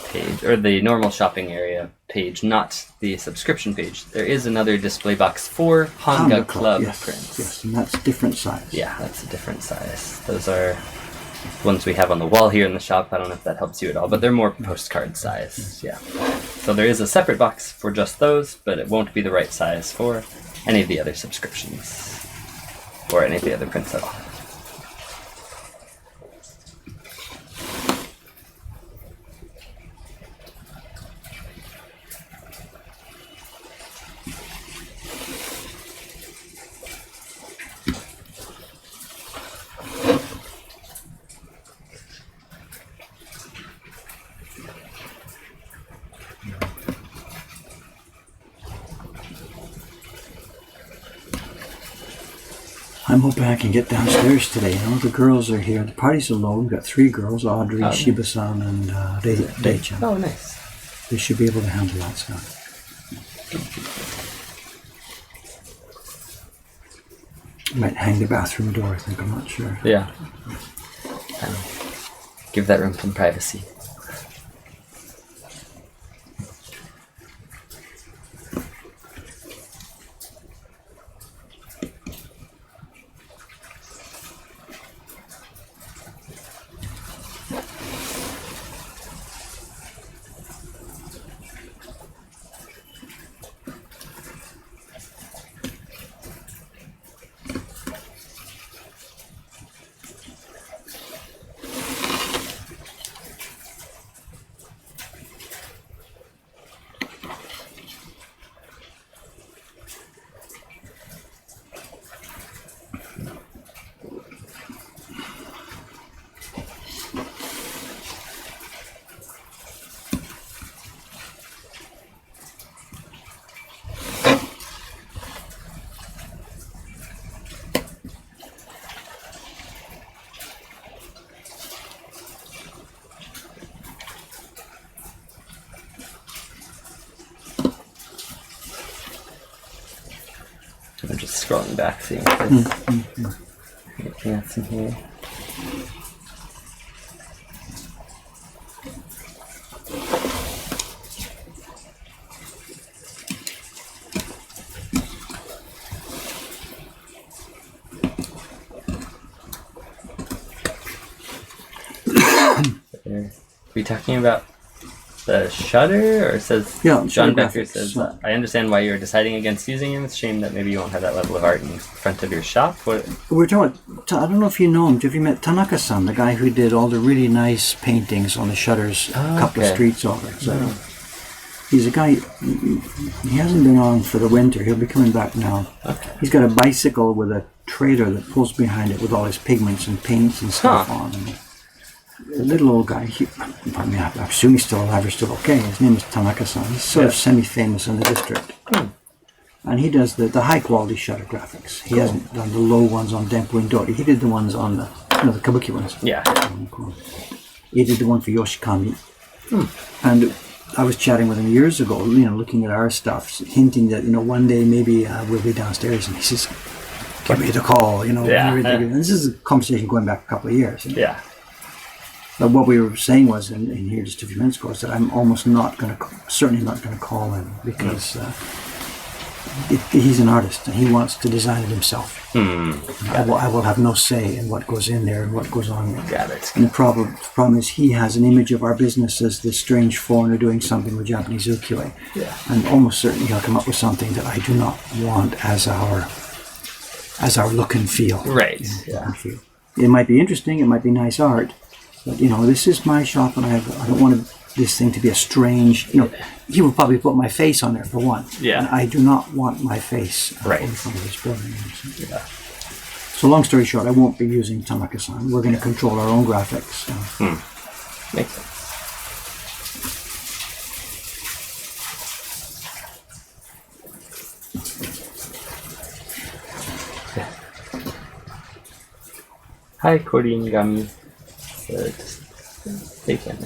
page, or the normal shopping area page, not the subscription page, there is another display box for Hanga Club prints. Yes, and that's different size. Yeah, that's a different size. Those are ones we have on the wall here in the shop. I don't know if that helps you at all, but they're more postcard size. Yeah. So there is a separate box for just those, but it won't be the right size for any of the other subscriptions or any of the other prints at all. I'm hoping I can get downstairs today. You know, the girls are here. The party's alone. We've got 3 girls, Audrey, Shiba-san, and Rei-chan. Oh, nice. They should be able to handle that stuff. Might hang the bathroom door, I think. I'm not sure. Yeah. Give that room some privacy. I'm just scrolling back, seeing if there's anything else in here. Are we talking about the shutter, or it says John Becker says I understand why you're deciding against using him. It's a shame that maybe you won't have that level of art in front of your shop. What? We're talking about, I don't know if you know him. Have you met Tanaka-san, the guy who did all the really nice paintings on the shutters a couple of streets over? So he's a guy, he hasn't been on for the winter. He'll be coming back now. He's got a bicycle with a trailer that pulls behind it with all his pigments and paints and stuff on. And a little old guy, I assume he's still alive or still okay. His name is Tanaka-san. He's sort of semi-famous in the district. And he does the high quality shutter graphics. He hasn't done the low ones on Dempo and Dori. He did the ones on the kabuki ones. Yeah. He did the one for Yoshikami. And I was chatting with him years ago, looking at our stuff, hinting that, one day maybe we'll be downstairs, and he says, give me the call, Yeah. And this is a conversation going back a couple of years. Yeah. But what we were saying was, in here just a few minutes ago, is that I'm almost certainly not going to call him, because he's an artist and he wants to design it himself. I will have no say in what goes in there and what goes on there. Got it. And the problem is he has an image of our business as this strange foreigner doing something with Japanese ukiyo. Yeah. And almost certainly he'll come up with something that I do not want as our look and feel. Right. It might be interesting, it might be nice art, but this is my shop, and I don't want this thing to be a strange. He would probably put my face on there for one. Yeah. And I do not want my face in front of this building. Yeah. So long story short, I won't be using Tanaka-san. We're going to control our own graphics. Makes sense. Hi, Koringami. Just take it.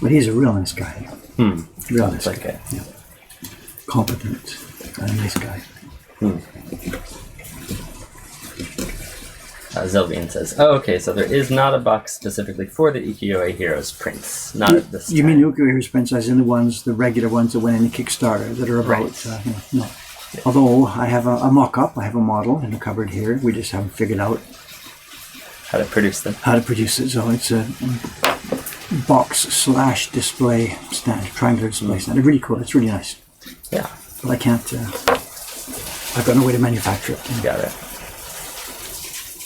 But he's a real nice guy. Real nice Okay. guy. Yeah. Competent. A nice guy. Zilvian says, okay, so there is not a box specifically for the Ukiyo-e Heroes prints. Not at this time. You mean Ukiyo Heroes prints as in the regular ones that went in the Kickstarter that are about, no. Yeah. Although I have a mock-up, I have a model in the cupboard here. We just haven't figured out how to produce them. So it's a box/display stand, triangular display stand. It's really cool. It's really nice. Yeah. But I can't, I've got no way to manufacture it. Got it.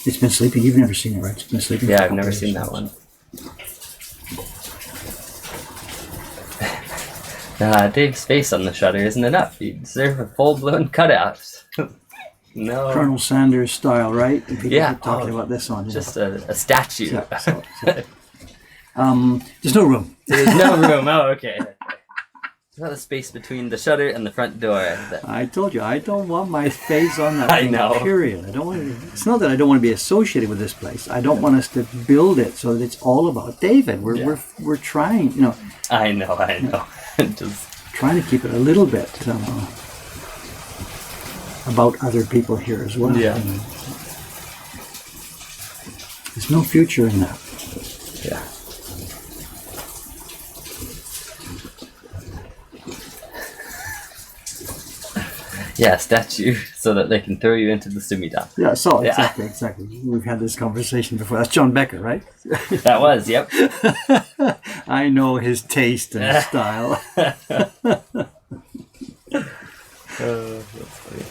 It's been sleeping. You've never seen it, right? It's been sleeping. Yeah, I've never seen that one. Dave's face on the shutter isn't enough. You deserve a full-blown cutout. No. Colonel Sanders style, right? Yeah. Talking about this one. Just a statue. Yeah, there's no room. There's no room. Oh, okay. There's not a space between the shutter and the front door. I told you, I don't want my face on that I thing, know. period. I don't want to, it's not that I don't want to be associated with this place. I don't want us to build it so that it's all about David. We're trying, I know. Just trying to keep it a little bit about other people here as well. Yeah. There's no future in that. Yeah. Yeah, statue, so that they can throw you into the sumida. Yeah, exactly. We've had this conversation before. That's John Becker, right? That was, yep. I know his taste and style. That's funny.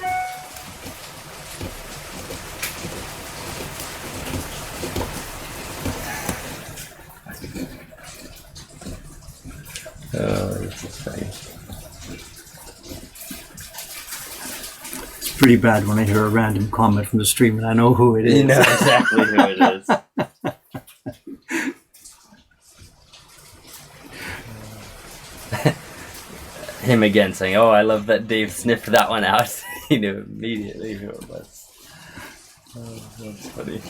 This is funny. It's pretty bad when I hear a random comment from the stream and I know who it is. You know exactly who it is. Him again saying, "Oh, I love that Dave sniffed that one out." He knew immediately who it was. Oh, that's funny.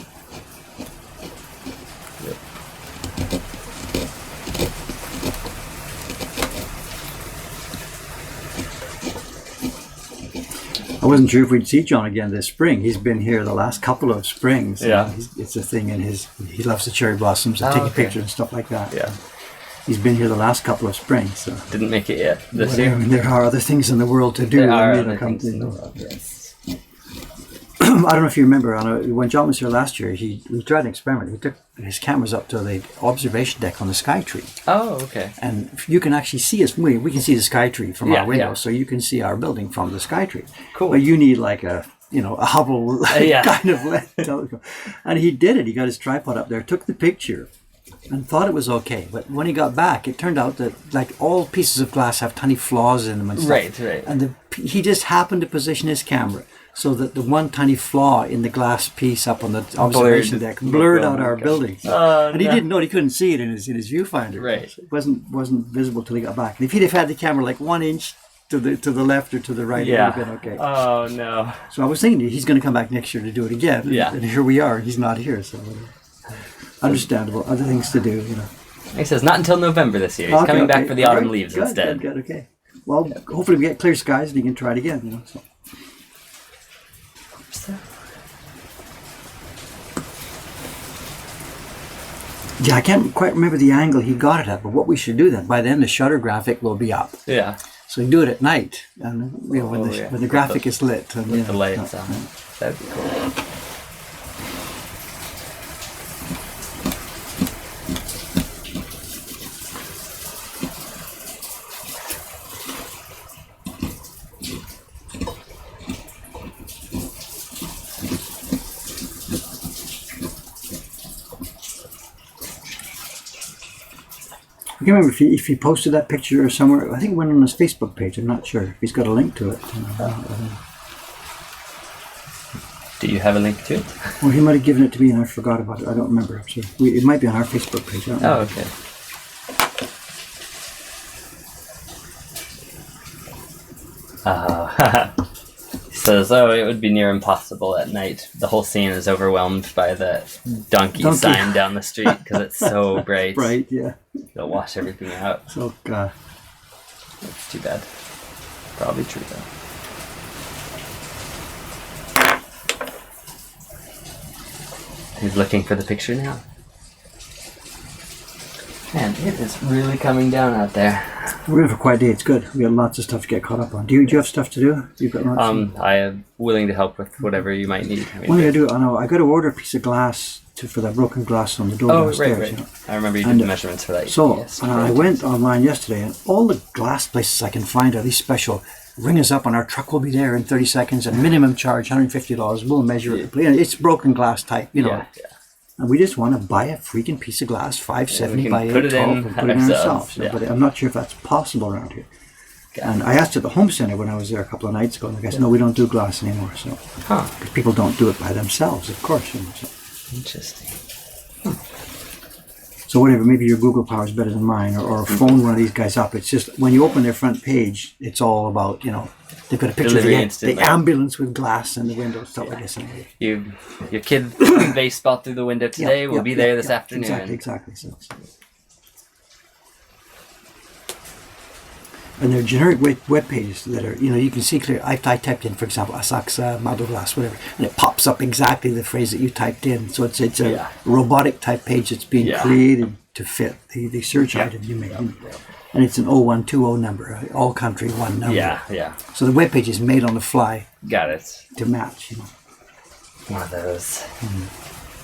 Yep. I wasn't sure if we'd see John again this spring. He's been here the last couple of springs. Yeah. It's a thing in he loves the cherry blossoms and taking pictures and stuff like that. Yeah. He's been here the last couple of springs. So. Didn't make it yet this year. There are other things in the world to do. There are other things in the world, yes. I don't know if you remember, when John was here last year, we tried an experiment. We took his cameras up to the observation deck on the sky tree. Oh, okay. And you can actually see us. We can see the sky tree from our window, yeah. so you can see our building from the sky tree. Cool. But you need like a Hubble kind of lens telescope. And he did it. He got his tripod up there, took the picture, and thought it was okay. But when he got back, it turned out that like all pieces of glass have tiny flaws in them and stuff. Right. And he just happened to position his camera so that the one tiny flaw in the glass piece up on the observation deck blurred out our building. And he didn't know, he couldn't see it in his viewfinder. Right. So it wasn't visible till he got back. And if he'd have had the camera like 1 inch to the left or to the right, it would have been okay. Oh no. So I was thinking he's going to come back next year to do it again. Yeah. And here we are. He's not here, so understandable. Other things to do, He says not until November this year. He's coming back for the autumn leaves instead. Good, okay. Well, hopefully we get clear skies and he can try it again, So. Yeah, I can't quite remember the angle he got it at, but what we should do then, by then the shutter graphic will be up. Yeah. So you do it at night, and when the graphic is lit. And, with the lights on. That'd be cool. I can't remember if he posted that picture or somewhere. I think it went on his Facebook page. I'm not sure if he's got a link to it. Do you have a link to it? Well, he might have given it to me and I forgot about it. I don't remember. So it might be on our Facebook page. I don't know. Okay. He says, it would be near impossible at night. The whole scene is overwhelmed by the donkey sign down the street because it's so bright. Bright, yeah. It'll wash everything out. So, That's too bad. Probably true, though. He's looking for the picture now. Man, it is really coming down out there. We're going to have a quiet day. It's good. We got lots of stuff to get caught up on. Do you have stuff to do? You've got lots. I am willing to help with whatever you might need. What do I do? I know. I got to order a piece of glass for that broken glass on the door downstairs. Right. I remember you did the measurements for that. So I went online yesterday, and all the glass places I can find are these special. Ring us up, and our truck will be there in 30 seconds. And minimum charge $150. We'll measure it. It's broken glass type, Yeah. And we just want to buy a freaking piece of glass, 570 by 812, and put it in ourselves. Yeah. But I'm not sure if that's possible around here. And I asked at the home center when I was there a couple of nights ago, and the guy said, no, we don't do glass anymore. So because people don't do it by themselves, of course. Interesting. So whatever, maybe your Google power is better than mine, or phone one of these guys up. It's just, when you open their front page, it's all about, they've got a picture of the ambulance with glass in the window, stuff like this. Your kid playing baseball through the window today will be there this afternoon. Exactly. So. And they're generic web pages that are, you can see clearly. I typed in, for example, Asakusa, Mado Glass, whatever, and it pops up exactly the phrase that you typed in. So it's a robotic type page that's being created to fit the search item you made. And it's an 0120 number, all country one number. Yeah. So the web page is made on the fly. Got it. To match, One of those.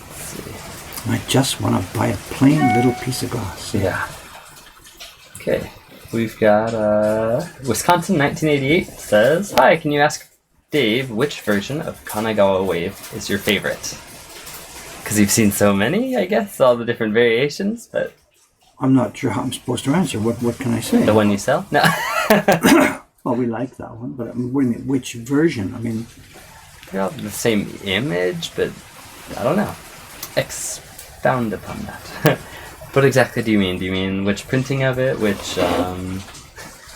Let's see. I just want to buy a plain little piece of glass. Yeah. Okay. We've got Wisconsin 1988 says, hi, can you ask Dave which version of Kanagawa Wave is your favorite? Because you've seen so many, I guess, all the different variations, but... I'm not sure how I'm supposed to answer. What can I say? The one you sell? No. Well, we like that one, but what do you mean, which version? I mean... They're all the same image, but I don't know. Expound upon that. What exactly do you mean? Do you mean which printing of it? Which, I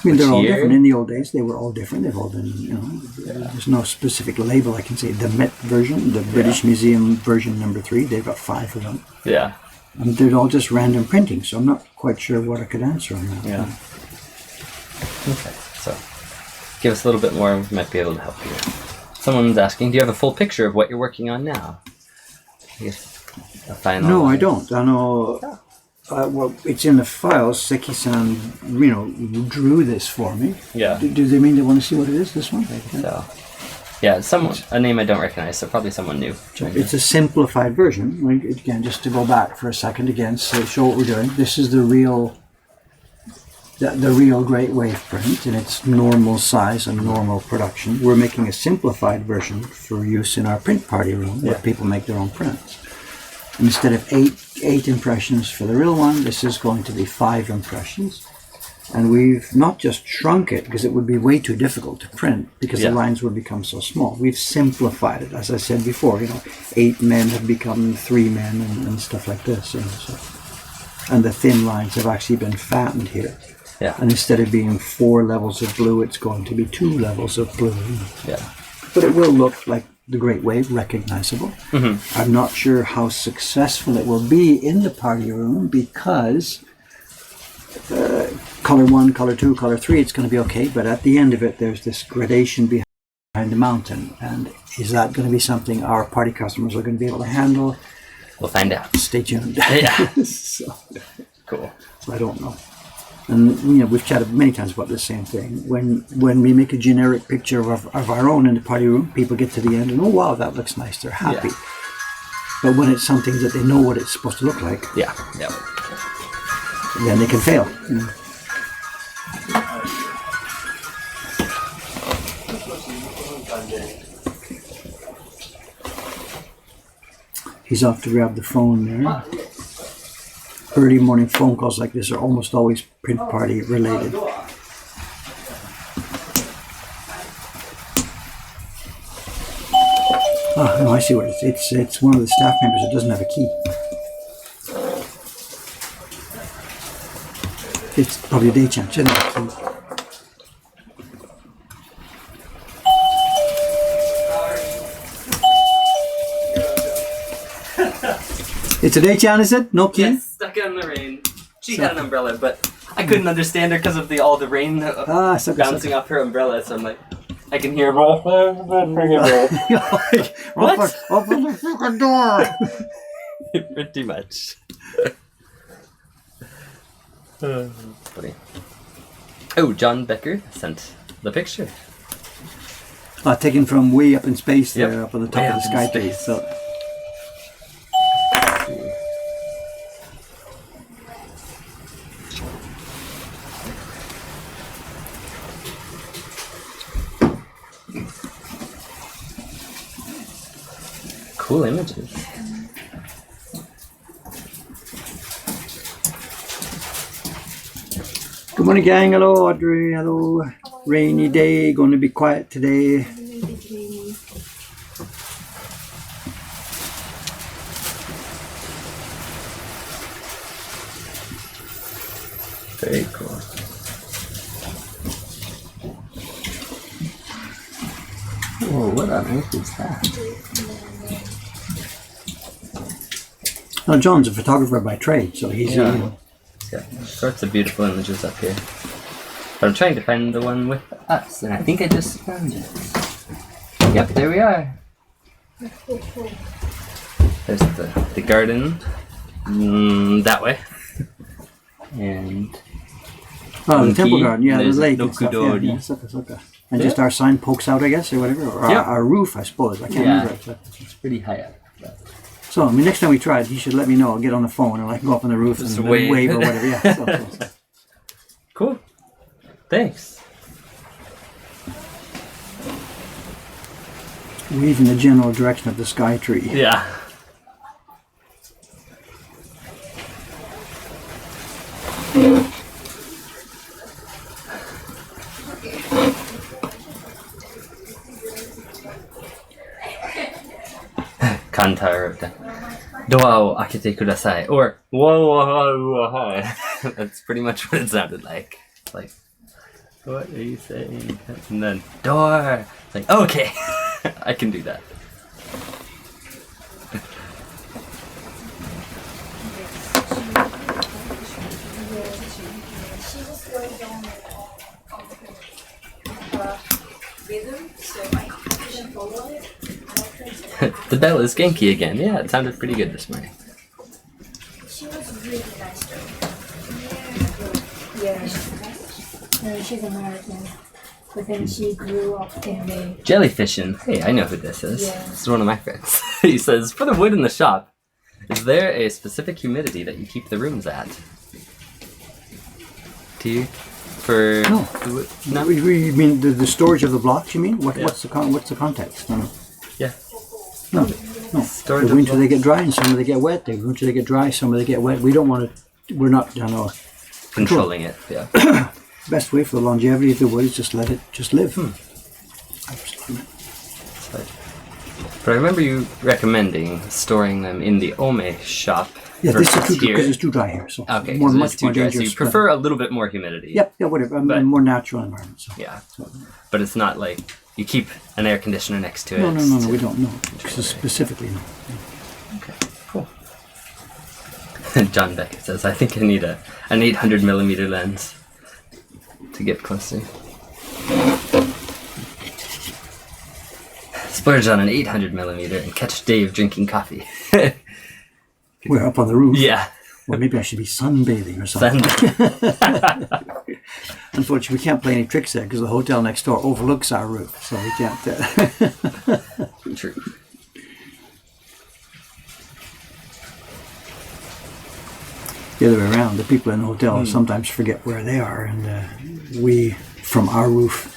mean, they're all different. In the old days, they were all different. They've all been, there's no specific label I can say. The Met version, the British Museum version number 3, they've got 5 of them. Yeah. And they're all just random printing, so I'm not quite sure what I could answer on that. Yeah. Okay, so give us a little bit more and we might be able to help you. Someone's asking, do you have a full picture of what you're working on now? I guess a final... No, I don't. I know... well, it's in the files. Seki-san, drew this for me. Yeah. Do they mean they want to see what it is, this one? So, yeah, a name I don't recognize, so probably someone new. It's a simplified version. Again, just to go back for a second again, so show what we're doing. This is the real Great Wave print in its normal size and normal production. We're making a simplified version for use in our print party room, where people make their own prints. Instead of eight impressions for the real one, this is going to be 5 impressions. And we've not just shrunk it because it would be way too difficult to print because Yeah. the lines would become so small. We've simplified it, as I said before. 8 men have become 3 men and stuff like this. So. And the thin lines have actually been fattened here. Yeah. And instead of being 4 levels of blue, it's going to be 2 levels of blue. Yeah. But it will look like the Great Wave, recognizable. Mm-hmm. I'm not sure how successful it will be in the party room because color 1, color 2, color 3, it's going to be okay. But at the end of it, there's this gradation behind the mountain. And is that going to be something our party customers are going to be able to handle? We'll find out. Stay tuned. Yeah. So Cool. I don't know. And we've chatted many times about the same thing. When we make a generic picture of our own in the party room, people get to the end and, oh wow, that looks nice. They're happy. Yeah. But when it's something that they know what it's supposed to look like, Yeah. Yeah. then they can fail. He's off to grab the phone there. Early morning phone calls like this are almost always print party related. Oh, no, I see what it is. It's one of the staff members that doesn't have a key. It's probably a day champ. She doesn't have a key. It's a day champ, is it? No key? Yes, stuck in the rain. She had an umbrella, but I couldn't understand her because of all the rain bouncing off her umbrella. So I'm like, I can hear her. Open the fucking door! Pretty much. Funny. Oh, John Becker sent the picture. Taken from way up in space there, Yep. up on the top Way of the up in sky tree. space. So. Cool images. Good morning, gang. Hello, Audrey. Hello. Rainy day. Going to be quiet today. Very cool. Whoa, what on earth is that? Now, John's a photographer by trade, so he's Yeah, sorts of beautiful images up here. But I'm trying to find the one with us, and I think I just found it. Yep, there we are. There's the garden that way, and the temple Monkey, garden, yeah, the there's lake and stuff. Nokudori. Yeah, suka. And just our sign pokes out, I guess, or whatever, or Yeah. our roof, I suppose. I can't remember exactly. It's pretty high up. But So, I mean, next time we try it, he should let me know. I'll get on the phone and I can go up on the roof Just and wave. wave or whatever. Yeah. So. cool. Thanks. Wave in the general direction of the sky tree. Yeah. Kanta wrote down, "Doa o akete kudasai," or "Whoa, whoa, whoa." That's pretty much what it sounded like. Like, what are you saying? And then door. Like, okay, I can do that. The bell is Genki again. Yeah, it sounded pretty good this morning. She was really nice though. Yeah. No, she's American. But then she grew up in the... Jellyfishing. Hey, I know who this is. Yeah. This is one of my friends. He says, for the wood in the shop, is there a specific humidity that you keep the rooms at? Do you? For No. the wood? No? You mean the storage of the blocks, you mean? Yeah. What's the context? No. Yeah. No. Storage The of winter they get dry and some of they get wet. The winter they get dry, some of they get wet. We don't want to, we're not, controlling it. Yeah. Best way for the longevity of the wood is just let it just live. Absolutely. But I remember you recommending storing them in the Ome shop. Yeah, this is versus too, here. because it's too dry here. So Okay, more, so much it's too more dry. So dangerous. you prefer a little bit more humidity. Yep, yeah, whatever. A But- more natural environment. So. Yeah. But it's not like you keep an air conditioner next to it. No, we don't know. Specifically, no. Okay, cool. John Beckett says, I think I need an 800 millimeter lens to get closer. Splurge on an 800 millimeter and catch Dave drinking coffee. We're up on the roof. Yeah. Or maybe I should be sunbathing or something. Unfortunately, we can't play any tricks there because the hotel next door overlooks our roof, so we can't. True. The other way around, the people in the hotel sometimes forget where they are, and we, from our roof.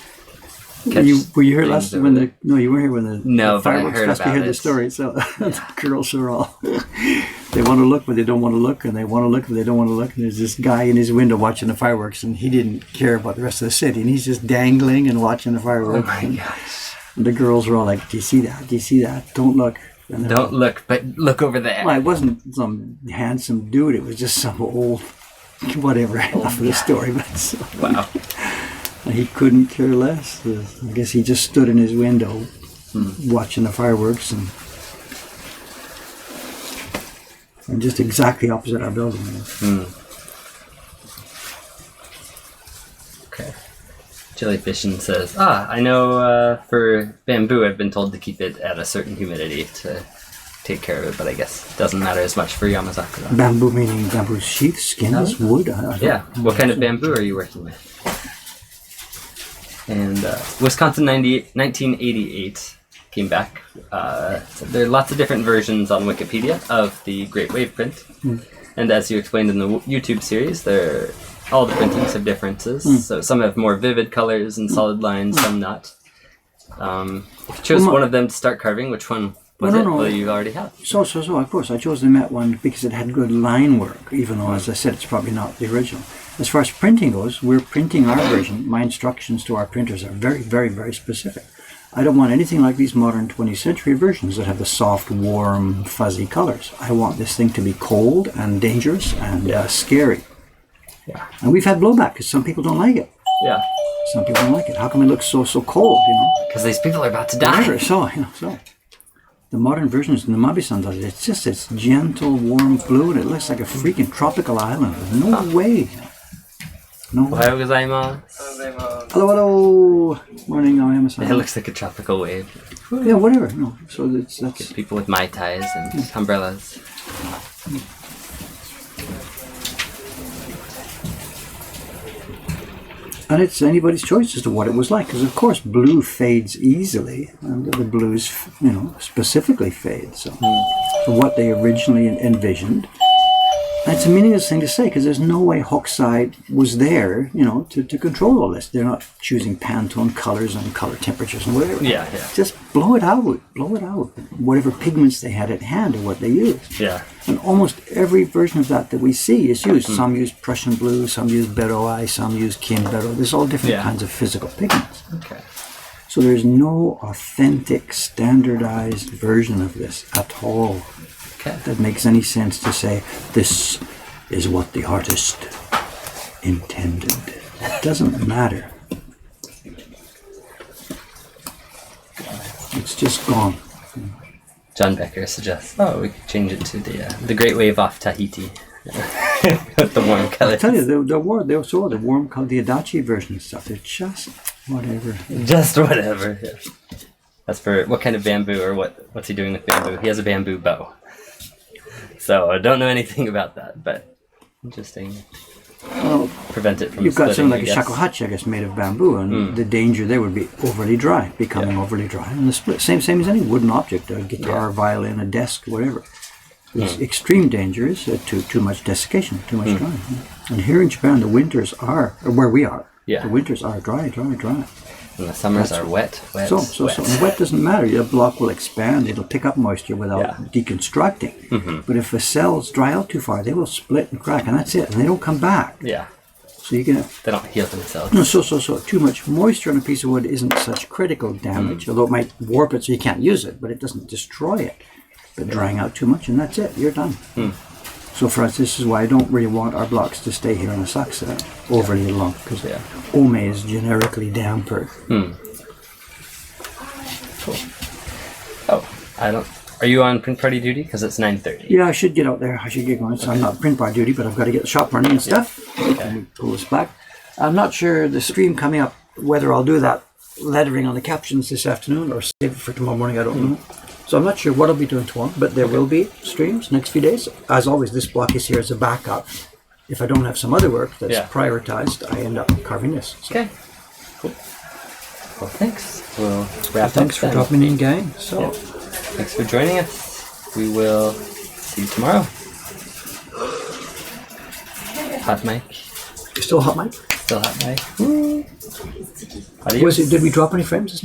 Were you here last when the? No, you weren't here when the No, the but I fireworks heard fest. You about heard the it. story. So the girls are all. They want to look, but they don't want to look, and they want to look, but they don't want to look. And there's this guy in his window watching the fireworks, and he didn't care about the rest of the city, and he's just dangling and watching the Oh fireworks. my and gosh. the girls were all like, "Do you see that? Do you see that? Don't look." And they're Don't look, but look over there. well, it wasn't some handsome dude. It was just some old, whatever. Enough of the story, but so, Wow. he couldn't care less. I guess he just stood in his window watching the fireworks and just exactly opposite our building. Okay. Jellyfishin says, I know for bamboo I've been told to keep it at a certain humidity to take care of it, but I guess it doesn't matter as much for Yamazakura. Bamboo meaning bamboo sheath, skins, wood. I don't Yeah. What kind of bamboo are you working with? And Wisconsin 1988 came back. So there are lots of different versions on Wikipedia of the Great Wave print. And as you explained in the YouTube series, all the printings have differences. So some have more vivid colors and solid lines, some not. If you chose one of them to start carving, which one was it? Well, you already have. So, of course, I chose the matte one because it had good line work, even though, as I said, it's probably not the original. As far as printing goes, we're printing our version. My instructions to our printers are very, very, very specific. I don't want anything like these modern 20th century versions that have the soft, warm, fuzzy colors. I want this thing to be cold and dangerous and scary. Yeah. And we've had blowback because some people don't like it. Yeah. Some people don't like it. How come it looks so cold, Because these people are about to die. Whatever. So. The modern versions, the Mabi-san does it. It's just this gentle, warm blue, and it looks like a freaking tropical island. There's no way. No way. Ohayou gozaimasu. Hello. Morning, Aoyama-san. It looks like a tropical wave. Yeah, whatever. No. So that's People with mai tais and umbrellas. and it's anybody's choice as to what it was like. Because of course, blue fades easily, and the blues, specifically fade. So, what they originally envisioned. That's a meaningless thing to say because there's no way Hokusai was there, to control all this. They're not choosing Pantone colors and color temperatures and whatever. Yeah. Just blow it out. Whatever pigments they had at hand or what they used. Yeah. And almost every version of that we see is used. Some use Prussian blue, some use Beroi, some use Kinbero. There's all different kinds of physical pigments. Okay. So there's no authentic, standardized version of this at all. That makes any sense to say this is what the artist intended. It doesn't matter. It's just gone. John Becker suggests, we could change it to the Great Wave off Tahiti. With the warm colors. I tell you, the warm color, the Adachi version and stuff, they're just whatever. Just whatever. Yeah. That's for what kind of bamboo or what's he doing with bamboo? He has a bamboo bow. So I don't know anything about that, but interesting. Well, prevent it from you've got splitting, something like a shakuhachi, I guess, made of bamboo, and the danger there would be overly dry, becoming overly dry, and the split. Same as any wooden object, a guitar, violin, a desk, whatever. It's extreme danger is too much desiccation, too much drying. And here in Japan, the winters are, where we are, the winters are dry. And the summers are wet. So and wet doesn't matter. Your block will expand. It'll pick up moisture without deconstructing. But if the cells dry out too far, they will split and crack, and that's it. And they don't come back. Yeah. So you can They don't heal themselves. no, so too much moisture on a piece of wood isn't such critical damage, although it might warp it so you can't use it, but it doesn't destroy it. But drying out too much and that's it, you're done. So for us, this is why I don't really want our blocks to stay here on the suck set overly long, because Ome is generically damper. Cool. Oh, I don't. Are you on print party duty? Because it's 9:30. Yeah, I should get out there. I should get going. So I'm not print bar duty, but I've got to get the shop running and stuff. Okay. Let me pull this back. I'm not sure the stream coming up, whether I'll do that lettering on the captions this afternoon or save it for tomorrow morning. I don't know. So I'm not sure what I'll be doing tomorrow, but there will be streams next few days. As always, this block is here as a backup. If I don't have some other work that's prioritized, I end up carving this. So. Okay. Cool. Well, thanks. We'll wrap up. Thanks for then. dropping in, gang. So. Thanks for joining us. We will see you tomorrow. Hot mic. Still hot mic? Still hot mic. Adios. Did we drop any frames?